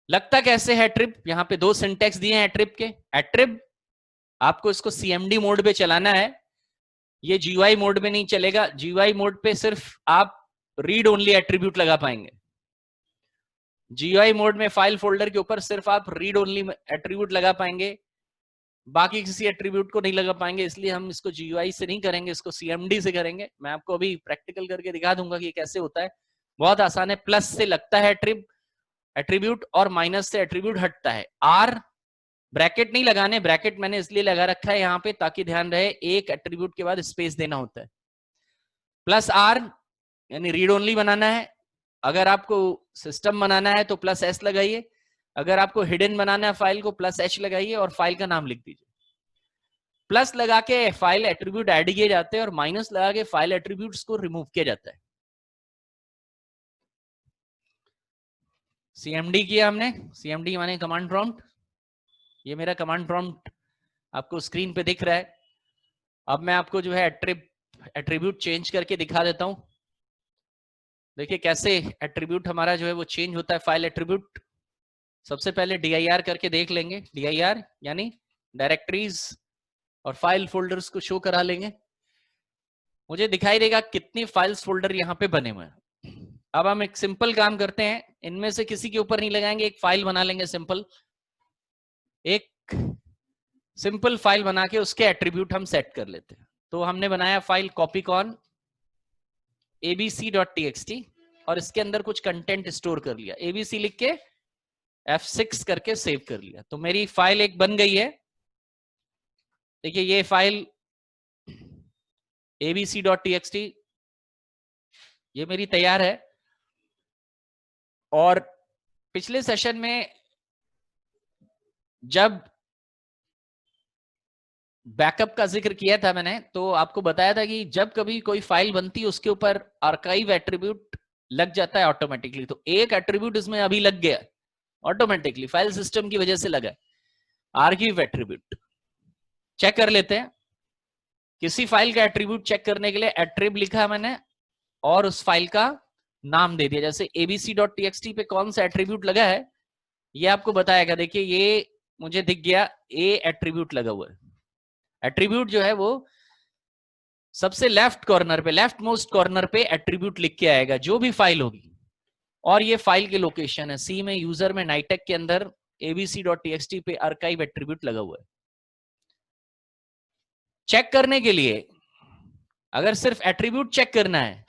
लगता कैसे है ट्रिप? यहाँ पे दो सिंटेक्स दिए हैं ट्रिप के। एट्रिब आपको इसको सीएमडी मोड पे चलाना है, ये जीयूआई मोड में नहीं चलेगा। जीयूआई मोड पे सिर्फ आप रीड ओनली एट्रीब्यूट लगा पाएंगे। जीयूआई मोड में फाइल फोल्डर के ऊपर सिर्फ आप रीड ओनली एट्रीब्यूट लगा पाएंगे, बाकी किसी एट्रीब्यूट को नहीं लगा पाएंगे। इसलिए हम इसको जीयूआई से नहीं करेंगे, इसको सीएमडी से करेंगे। मैं आपको अभी प्रैक्टिकल करके दिखा दूंगा कि कैसे होता है। बहुत आसान है। प्लस से लगता है ट्रिप एट्रीब्यूट और माइनस से एट्रीब्यूट हटता है। आर ब्रैकेट नहीं लगाने, ब्रैकेट मैंने इसलिए लगा रखा है यहाँ पे ताकि ध्यान रहे एक एट्रीब्यूट के बाद स्पेस देना होता है। प्लस आर यानी रीड ओनली बनाना है। अगर आपको सिस्टम बनाना है तो प्लस एस लगाइए, अगर आपको हिडन बनाना है फाइल को प्लस एच लगाइए और फाइल का नाम लिख दीजिए। प्लस लगा के फाइल एट्रीब्यूट ऐड किए जाते हैं और माइनस लगा के फाइल एट्रीब्यूट्स को रिमूव किया जाता है। सीएमडी किया हमने। सीएमडी माने कमांड प्रॉम्प्ट। ये मेरा कमांड प्रॉम्प्ट आपको स्क्रीन पे दिख रहा है। अब मैं आपको जो है एट्रीब्यूट चेंज करके दिखा देता हूं। देखिए कैसे एट्रीब्यूट हमारा जो है वो चेंज होता है। फाइल एट्रीब्यूट सबसे पहले dir करके देख लेंगे। dir यानी डायरेक्टरीज और फाइल फोल्डर्स को शो करा लेंगे। मुझे दिखाई देगा कितनी फाइल्स फोल्डर यहाँ पे बने हुए हैं। अब हम एक सिंपल काम करते हैं, इनमें से किसी के ऊपर नहीं लगाएंगे, एक फाइल बना लेंगे सिंपल। एक सिंपल फाइल बना के उसके एट्रीब्यूट हम सेट कर लेते हैं। तो हमने बनाया फाइल कॉपीकॉन abc.txt और इसके अंदर कुछ कंटेंट स्टोर कर लिया। abc लिख के F6 करके सेव कर लिया। तो मेरी फाइल एक बन गई है। देखिए ये फाइल abc.txt ये मेरी तैयार है। और पिछले सेशन में जब बैकअप का जिक्र किया था मैंने, तो आपको बताया था कि जब कभी कोई फाइल बनती है उसके ऊपर आर्काइव एट्रीब्यूट लग जाता है ऑटोमेटिकली। तो एक एट्रीब्यूट इसमें अभी लग गया ऑटोमेटिकली, फाइल सिस्टम की वजह से लगा आर्काइव एट्रीब्यूट। चेक कर लेते हैं। किसी फाइल का एट्रीब्यूट चेक करने के लिए एट्रिब लिखा मैंने और उस फाइल का नाम दे दिया। जैसे abc.txt पे कौन सा एट्रीब्यूट लगा है ये आपको बताएगा। देखिए ये मुझे दिख गया ए एट्रीब्यूट लगा हुआ है। एट्रीब्यूट जो है वो सबसे लेफ्ट कॉर्नर पे, लेफ्ट मोस्ट कॉर्नर पे एट्रीब्यूट लिख के आएगा जो भी फाइल होगी। और ये फाइल की लोकेशन है। सी में यूजर में नाइटेक के अंदर abc.txt पे आर्काइव एट्रीब्यूट लगा हुआ है। चेक करने के लिए अगर सिर्फ एट्रीब्यूट चेक करना है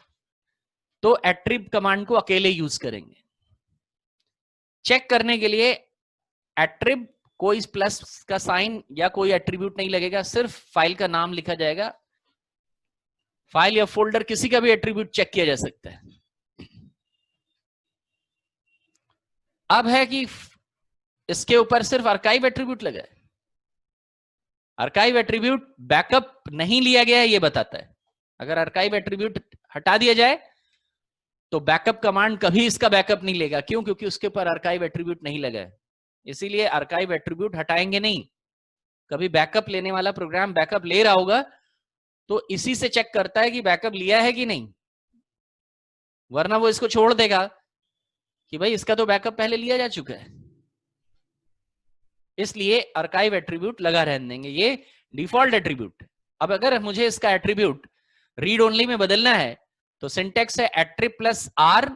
तो एट्रिब कमांड को अकेले यूज करेंगे। चेक करने के लिए एट्रिब कोई प्लस का साइन या कोई एट्रीब्यूट नहीं लगेगा, सिर्फ फाइल का नाम लिखा जाएगा। फाइल या फोल्डर किसी का भी एट्रीब्यूट चेक किया जा सकता है। अब है कि इसके ऊपर सिर्फ आर्काइव एट्रीब्यूट लगा है। आर्काइव एट्रीब्यूट बैकअप नहीं लिया गया है ये बताता है। अगर आर्काइव एट्रीब्यूट हटा दिया जाए तो बैकअप कमांड कभी इसका बैकअप नहीं लेगा। क्यों? क्योंकि उसके ऊपर आर्काइव एट्रीब्यूट नहीं लगा है। इसीलिए आर्काइव एट्रीब्यूट हटाएंगे नहीं। कभी बैकअप लेने वाला प्रोग्राम बैकअप ले रहा होगा तो इसी से चेक करता है कि बैकअप लिया है कि नहीं, वरना वो इसको छोड़ देगा कि भाई इसका तो बैकअप पहले लिया जा चुका है। इसलिए आर्काइव एट्रीब्यूट लगा रहने देंगे। ये डिफॉल्ट एट्रीब्यूट। अब अगर मुझे इसका एट्रीब्यूट रीड ओनली में बदलना है तो सिंटेक्स है एट्रिब प्लस आर।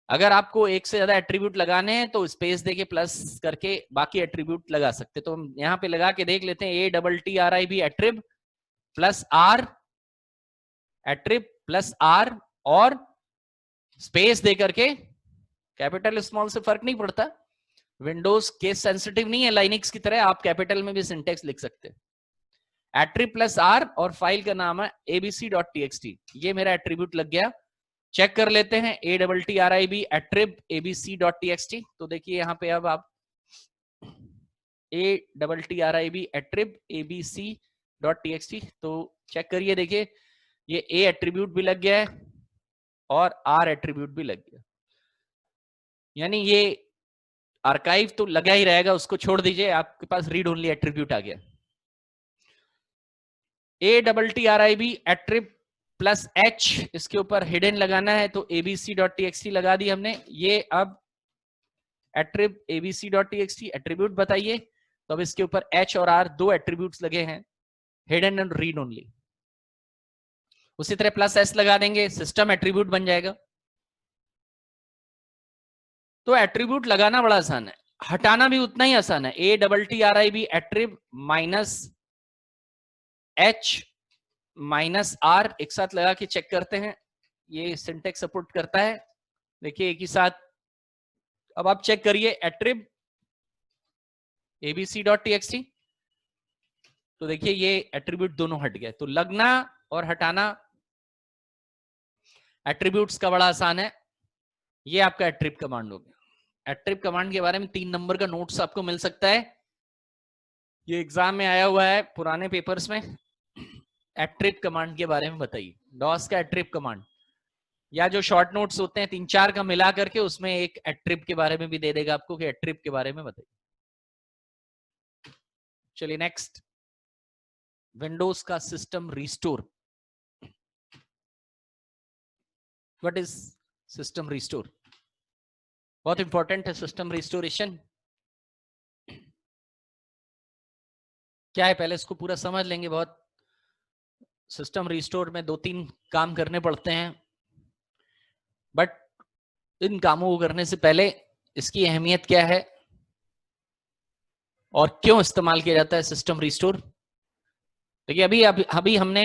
अगर आपको एक से ज्यादा एट्रीब्यूट लगाने हैं तो स्पेस देके प्लस करके बाकी एट्रीब्यूट लगा सकते। तो हम यहां पे लगा के देख लेते हैं। ATTRIB attrib plus R, attrib plus R और स्पेस दे करके, कैपिटल स्मॉल से फर्क नहीं पड़ता, विंडोज केस सेंसिटिव नहीं है लाइनिक्स की तरह, आप कैपिटल में भी सिंटेक्स लिख सकते हैं। एट्रिब प्लस आर और फाइल का नाम है abc.txt। ये मेरा एट्रीब्यूट लग गया। चेक कर लेते हैं। ATTRIB एट्रिब abc.txt। तो देखिए यहां पे अब आप ATTRIB attrib abc.txt। तो चेक करिए, देखिए ये A एट्रीब्यूट भी लग गया है और R एट्रीब्यूट भी लग गया, यानी ये आर्काइव तो लगा ही रहेगा, उसको छोड़ दीजिए, आपके पास रीड ओनली एट्रीब्यूट आ गया। ATTRIB एट्रिब प्लस H, इसके ऊपर हिडन लगाना है तो abc.txt लगा दी हमने। ये अब एट्रिब abc.txt एट्रीब्यूट बताइए, तो अब इसके ऊपर H और R दो एट्रीब्यूट्स लगे हैं, हिडन एंड रीड ओनली। उसी तरह प्लस S लगा देंगे, सिस्टम एट्रीब्यूट बन जाएगा। तो एट्रीब्यूट लगाना बड़ा आसान है, हटाना भी उतना ही आसान है। ATTRIB attrib minus H minus R एक साथ लगा के चेक करते हैं, ये सिंटेक्स सपोर्ट करता है। देखिए एक ही साथ, अब आप चेक करिए एट्रिब abc.txt, तो देखिए ये एट्रीब्यूट दोनों हट गए। तो लगना और हटाना एट्रीब्यूट्स का बड़ा आसान है। ये आपका एट्रिब कमांड हो गया। एट्रिब कमांड के बारे में 3 नंबर का नोट्स आपको मिल सकता है, ये एग्जाम में आया हुआ है पुराने पेपर्स में। एट्रिब कमांड के बारे में बताइए, डॉस का एट्रिब कमांड, या जो शॉर्ट नोट्स होते हैं 3-4 का मिला करके, उसमें एक एट्रिब के बारे में भी दे देगा आपको कि एट्रिब के बारे में बताइए। चलिए नेक्स्ट, विंडोज का system restore. What is system restore? बहुत इंपॉर्टेंट है सिस्टम रिस्टोरेशन। क्या है, पहले इसको पूरा समझ लेंगे। बहुत सिस्टम रिस्टोर में 2-3 काम करने पड़ते हैं, बट इन कामों को करने से पहले इसकी अहमियत क्या है और क्यों इस्तेमाल किया जाता है सिस्टम रिस्टोर। देखिए अभी हमने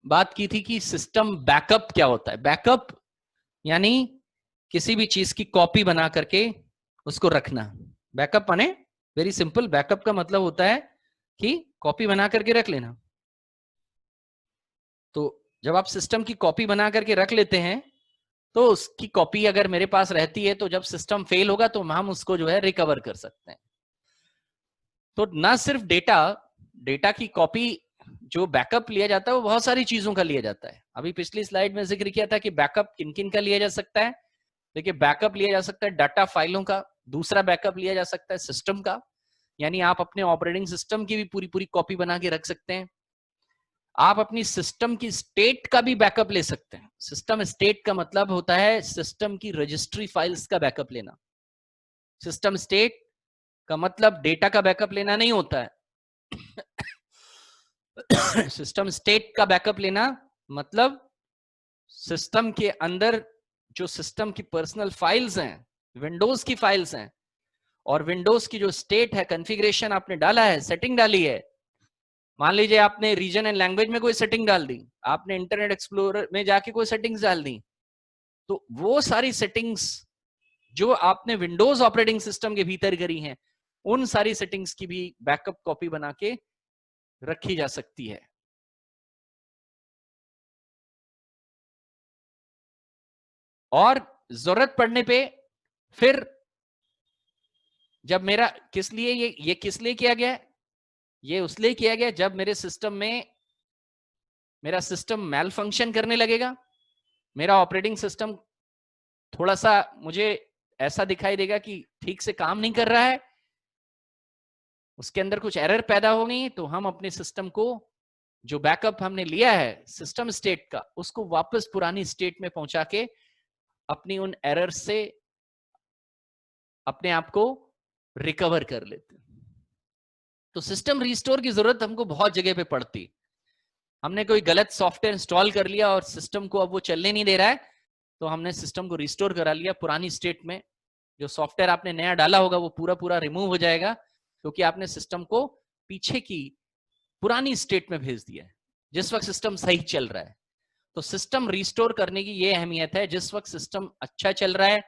बात की थी कि सिस्टम बैकअप क्या होता है। बैकअप यानी किसी भी चीज की कॉपी बना करके उसको रखना। बैकअप माने वेरी सिंपल, बैकअप का मतलब होता है कि कॉपी बना करके रख लेना। तो जब आप सिस्टम की कॉपी बना करके रख लेते हैं, तो उसकी कॉपी अगर मेरे पास रहती है, तो जब सिस्टम फेल होगा तो हम उसको जो है रिकवर कर सकते हैं। तो ना सिर्फ डेटा की कॉपी जो बैकअप लिया जाता है, वो बहुत सारी चीजों का लिया जाता है। अभी पिछली स्लाइड में जिक्र किया था कि बैकअप किन किन का लिया जा सकता है। देखिए बैकअप लिया जा सकता है डाटा फाइलों का, दूसरा बैकअप लिया जा सकता है सिस्टम का, यानी आप अपने ऑपरेटिंग सिस्टम की भी पूरी पूरी कॉपी बना के रख सकते हैं। आप अपनी सिस्टम की स्टेट का भी बैकअप ले सकते हैं। सिस्टम स्टेट का मतलब होता है सिस्टम की रजिस्ट्री फाइल्स का बैकअप लेना। सिस्टम स्टेट का मतलब डेटा का बैकअप लेना नहीं होता है। सिस्टम स्टेट का बैकअप लेना मतलब सिस्टम के अंदर जो सिस्टम की पर्सनल फाइल्स हैं, विंडोज की फाइल्स हैं, और विंडोज की जो स्टेट है, कॉन्फ़िगरेशन आपने डाला है, सेटिंग डाली है। मान लीजिए आपने रीजन एंड लैंग्वेज में कोई सेटिंग डाल दी, आपने इंटरनेट एक्सप्लोरर में जाके कोई सेटिंग्स डाल दी, तो वो सारी सेटिंग्स जो आपने विंडोज ऑपरेटिंग सिस्टम के भीतर करी हैं, उन सारी सेटिंग्स की भी बैकअप कॉपी बना के रखी जा सकती है। और जरूरत पड़ने पे फिर जब मेरा किस लिए ये किस लिए किया गया है, ये उसलिए किया गया जब मेरे सिस्टम में मेरा सिस्टम मैल फंक्शन करने लगेगा, मेरा ऑपरेटिंग सिस्टम थोड़ा सा मुझे ऐसा दिखाई देगा कि ठीक से काम नहीं कर रहा है, उसके अंदर कुछ एरर पैदा हो गई, तो हम अपने सिस्टम को जो बैकअप हमने लिया है सिस्टम स्टेट का, उसको वापस पुरानी स्टेट में पहुंचा के अपनी उन एरर से अपने आप को रिकवर कर लेते हैं। तो सिस्टम रिस्टोर की जरूरत हमको बहुत जगह पे पड़ती। हमने कोई गलत सॉफ्टवेयर इंस्टॉल कर लिया और सिस्टम को अब वो चलने नहीं दे रहा है, तो हमने सिस्टम को रिस्टोर करा लिया पुरानी स्टेट में। जो सॉफ्टवेयर आपने नया डाला होगा वो पूरा पूरा रिमूव हो जाएगा, क्योंकि आपने सिस्टम को पीछे की पुरानी स्टेट में भेज दिया है जिस वक्त सिस्टम सही चल रहा है। तो सिस्टम रिस्टोर करने की ये अहमियत है, जिस वक्त सिस्टम अच्छा चल रहा है,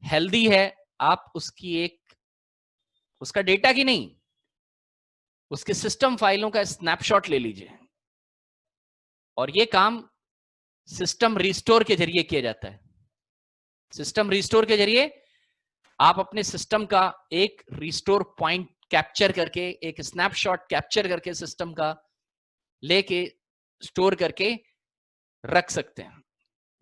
हेल्दी है, आप उसका डेटा की नहीं, उसके सिस्टम फाइलों का स्नैपशॉट ले लीजिए, और ये काम सिस्टम रिस्टोर के जरिए किया जाता है। सिस्टम रिस्टोर के जरिए आप अपने सिस्टम का एक रिस्टोर पॉइंट कैप्चर करके, एक स्नैपशॉट कैप्चर करके सिस्टम का लेके स्टोर करके रख सकते हैं।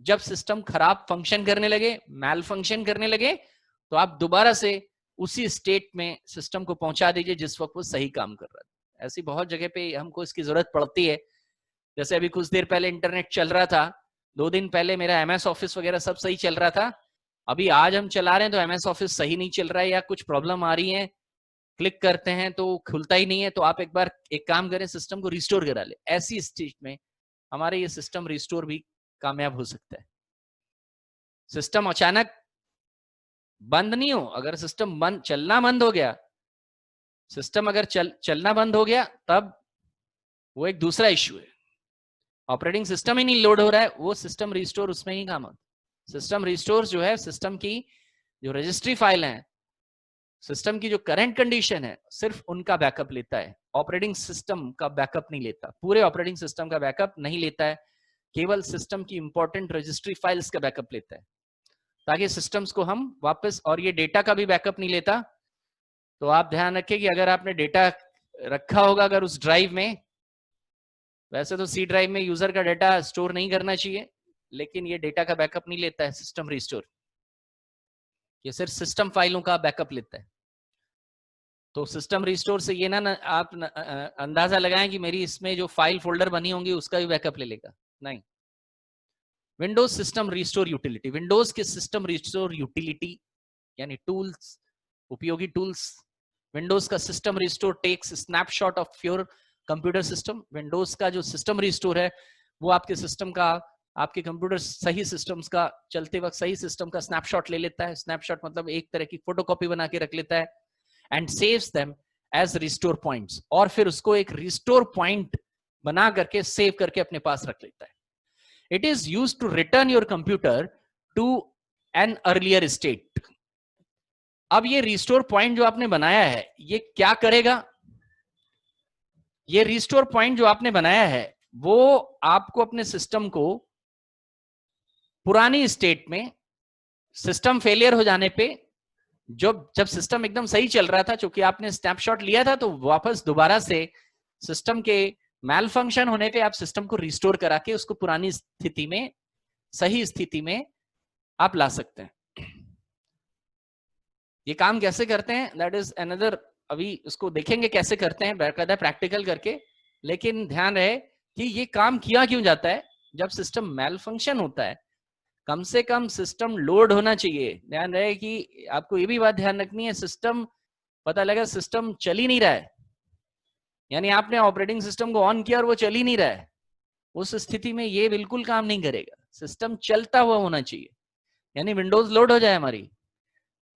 जब सिस्टम खराब फंक्शन करने लगे, मैल फंक्शन करने लगे, तो आप दोबारा से उसी स्टेट में सिस्टम को पहुंचा दीजिए जिस वक्त वो सही काम कर रहा था। ऐसी बहुत जगह पे हमको इसकी जरूरत पड़ती है। जैसे अभी कुछ देर पहले इंटरनेट चल रहा था, 2 दिन पहले मेरा MS ऑफिस वगैरह सब सही चल रहा था, अभी आज हम चला रहे हैं तो MS ऑफिस सही नहीं चल रहा है या कुछ प्रॉब्लम आ रही है, क्लिक करते हैं तो खुलता ही नहीं है। तो आप एक बार एक काम करें, सिस्टम को रिस्टोर करा ले। ऐसी स्टेट में हमारे ये सिस्टम रिस्टोर भी कामयाब हो सकता है। सिस्टम अचानक बंद नहीं हो, अगर सिस्टम बंद चलना बंद हो गया, सिस्टम अगर चलना बंद हो गया, तब वो एक दूसरा इश्यू है। ऑपरेटिंग सिस्टम ही नहीं लोड हो रहा है, वो सिस्टम रिस्टोर उसमें ही काम आता। सिस्टम रिस्टोर जो है, सिस्टम की जो रजिस्ट्री फाइल है, सिस्टम की जो करंट कंडीशन है, सिर्फ उनका बैकअप लेता है, ऑपरेटिंग सिस्टम का बैकअप नहीं लेता। पूरे ऑपरेटिंग सिस्टम का बैकअप नहीं लेता है, केवल सिस्टम की इंपॉर्टेंट रजिस्ट्री फाइल्स का बैकअप लेता है, ताकि सिस्टम्स को हम वापस, और ये डेटा का भी बैकअप नहीं लेता। तो आप ध्यान रखें कि अगर आपने डेटा रखा होगा अगर उस ड्राइव में, वैसे तो C ड्राइव में यूजर का डेटा स्टोर नहीं करना चाहिए, लेकिन ये डेटा का बैकअप नहीं लेता है सिस्टम रिस्टोर, ये सिर्फ सिस्टम फाइलों का बैकअप लेता है। तो सिस्टम रिस्टोर से ये ना आप अंदाजा लगाएं कि मेरी इसमें जो फाइल फोल्डर बनी होंगी उसका भी बैकअप ले लेगा, नहीं। Windows system restore utility, Windows के सिस्टम रिस्टोर यूटिलिटी यानी टूल्स, उपयोगी टूल्स। विंडोज का system restore takes snapshot of your computer system. Windows का जो सिस्टम रिस्टोर है वो आपके सिस्टम का, आपके कंप्यूटर सही सिस्टम्स का चलते वक्त सही सिस्टम का स्नैपशॉट ले लेता है। स्नैपशॉट मतलब एक तरह की फोटोकॉपी बना के रख लेता है, and saves them as restore points, और फिर उसको एक रिस्टोर पॉइंट बना करके सेव करके अपने पास रख लेता है। It is used to return your computer to an earlier state. अब ये रिस्टोर पॉइंट जो आपने बनाया है, ये क्या करेगा? ये रिस्टोर पॉइंट जो आपने बनाया है वो आपको अपने सिस्टम को पुरानी स्टेट में, सिस्टम फेलियर हो जाने पे, जब सिस्टम एकदम सही चल रहा था, चूंकि आपने स्नैपशॉट लिया था, तो वापस दोबारा से सिस्टम के मैल फंक्शन होने पे आप सिस्टम को रिस्टोर करा के उसको पुरानी स्थिति में, सही स्थिति में आप ला सकते हैं। ये काम कैसे करते हैं, दैट इज अनदर, अभी उसको देखेंगे कैसे करते हैं बाकायदा प्रैक्टिकल करके। लेकिन ध्यान रहे कि ये काम किया क्यों जाता है। जब सिस्टम मैल फंक्शन होता है, कम से कम सिस्टम लोड होना चाहिए। ध्यान रहे कि आपको ये भी बात ध्यान रखनी है, सिस्टम, पता लगा सिस्टम चल ही नहीं रहा है, यानी आपने ऑपरेटिंग सिस्टम को ऑन किया और वो चल ही नहीं रहा है, उस स्थिति में ये बिल्कुल काम नहीं करेगा। सिस्टम चलता हुआ होना चाहिए, यानी विंडोज लोड हो जाए हमारी,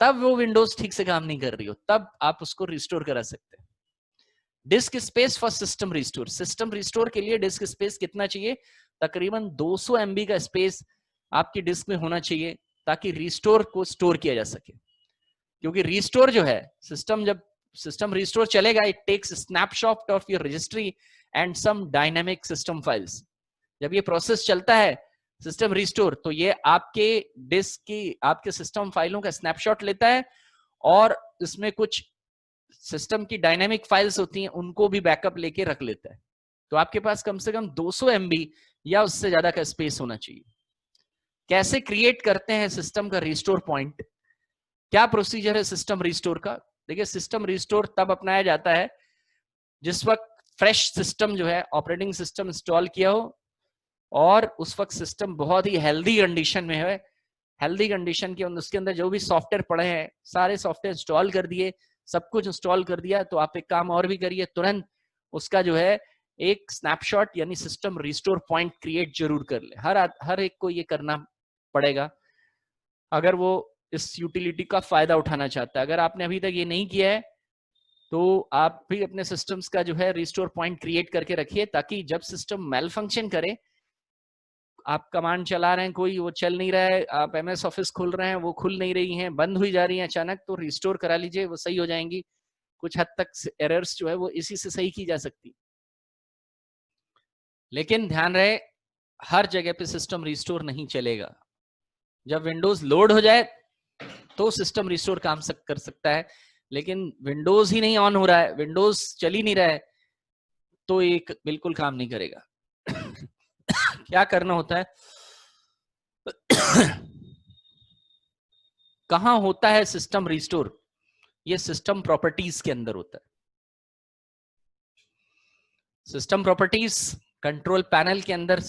तब वो विंडोज ठीक से काम नहीं कर रही हो, तब आप उसको रिस्टोर करा सकते हैं। Disc space for system restore, system restore के लिए डिस्क स्पेस कितना चाहिए? तकरीबन 200 MB का स्पेस आपकी डिस्क में होना चाहिए, ताकि रिस्टोर को स्टोर किया जा सके। क्योंकि रिस्टोर जो है, सिस्टम जब सिस्टम रिस्टोर चलेगा, it takes snapshot of your registry and some dynamic system files. जब ये प्रोसेस चलता है सिस्टम रिस्टोर, तो ये आपके डिस्क की, आपके सिस्टम फाइलों का स्नैपशॉट लेता है, और इसमें कुछ सिस्टम की डायनामिक फाइल्स होती हैं, उनको भी बैकअप लेके रख लेता है। तो आपके पास कम से कम 200 MB या उससे ज्यादा का स्पेस होना चाहिए। कैसे क्रिएट करते हैं सिस्टम का रिस्टोर पॉइंट, क्या प्रोसीजर है सिस्टम रिस्टोर का? देखिए, सिस्टम रिस्टोर तब अपनाया जाता है जिस वक्त फ्रेश सिस्टम जो है, ऑपरेटिंग सिस्टम इंस्टॉल किया हो, और उस वक्त सिस्टम बहुत ही हेल्दी कंडीशन में है। हेल्दी कंडीशन के उसके अंदर जो भी सॉफ्टवेयर पड़े हैं, सारे सॉफ्टवेयर इंस्टॉल कर दिए, सब कुछ इंस्टॉल कर दिया। तो आप एक काम और भी करिए, तुरंत उसका जो है एक स्नैपशॉट यानी सिस्टम रिस्टोर पॉइंट क्रिएट जरूर कर ले। हर एक को ये करना पड़ेगा अगर वो इस यूटिलिटी का फायदा उठाना चाहता है। अगर आपने अभी तक ये नहीं किया है, तो आप भी अपने सिस्टम्स का जो है रिस्टोर पॉइंट क्रिएट करके रखिए, ताकि जब सिस्टम मैल फंक्शन करे, आप कमांड चला रहे हैं कोई, वो चल नहीं रहा है, आप MS ऑफिस खोल रहे हैं, वो खुल नहीं रही हैं, बंद हुई जा रही हैं अचानक, तो रिस्टोर करा लीजिए, वो सही हो जाएंगी। कुछ हद तक एरर्स जो है वो इसी से सही की जा सकती। लेकिन ध्यान रहे, हर जगह पे सिस्टम रिस्टोर नहीं चलेगा। जब विंडोज लोड हो जाए तो सिस्टम रिस्टोर काम कर सकता है, लेकिन विंडोज ही नहीं ऑन हो रहा है, विंडोज चल ही नहीं रहा है, तो ये बिल्कुल काम नहीं करेगा। क्या करना होता है? कहां होता है सिस्टम रिस्टोर? ये सिस्टम प्रॉपर्टीज के अंदर होता है। सिस्टम प्रॉपर्टीज कंट्रोल पैनल के अंदर,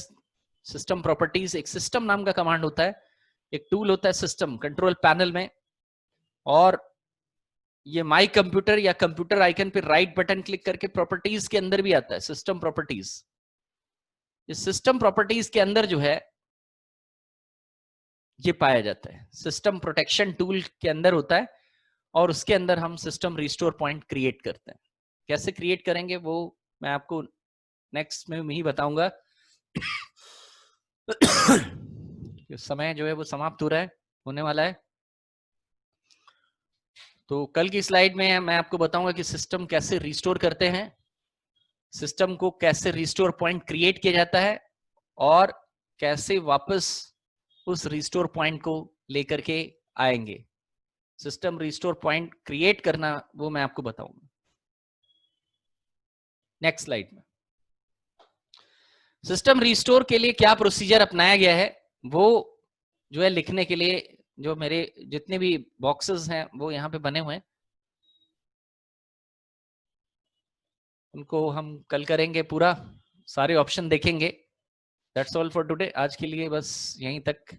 सिस्टम प्रॉपर्टीज एक सिस्टम नाम का कमांड होता है, एक टूल होता है सिस्टम कंट्रोल पैनल में, और ये माई कंप्यूटर या कंप्यूटर आइकन पे राइट बटन क्लिक करके प्रॉपर्टीज के अंदर भी आता है सिस्टम प्रॉपर्टीज। इस सिस्टम प्रॉपर्टीज के अंदर जो है ये पाया जाता है, सिस्टम प्रोटेक्शन टूल के अंदर होता है, और उसके अंदर हम सिस्टम रिस्टोर पॉइंट क्रिएट करते हैं। कैसे क्रिएट करेंगे वो मैं आपको नेक्स्ट में ही बताऊंगा। समय जो है वो समाप्त हो रहा है, होने वाला है। तो कल की स्लाइड में मैं आपको बताऊंगा कि सिस्टम कैसे रिस्टोर करते हैं, सिस्टम को कैसे रिस्टोर पॉइंट क्रिएट किया जाता है, और कैसे वापस उस रिस्टोर पॉइंट को लेकर के आएंगे। सिस्टम रिस्टोर पॉइंट क्रिएट करना वो मैं आपको बताऊंगा नेक्स्ट स्लाइड में। सिस्टम रिस्टोर के लिए क्या प्रोसीजर अपनाया गया है वो जो है लिखने के लिए, जो मेरे जितने भी बॉक्सेस हैं वो यहाँ पे बने हुए हैं, उनको हम कल करेंगे, पूरा सारे ऑप्शन देखेंगे। That's all for today. आज के लिए बस यहीं तक।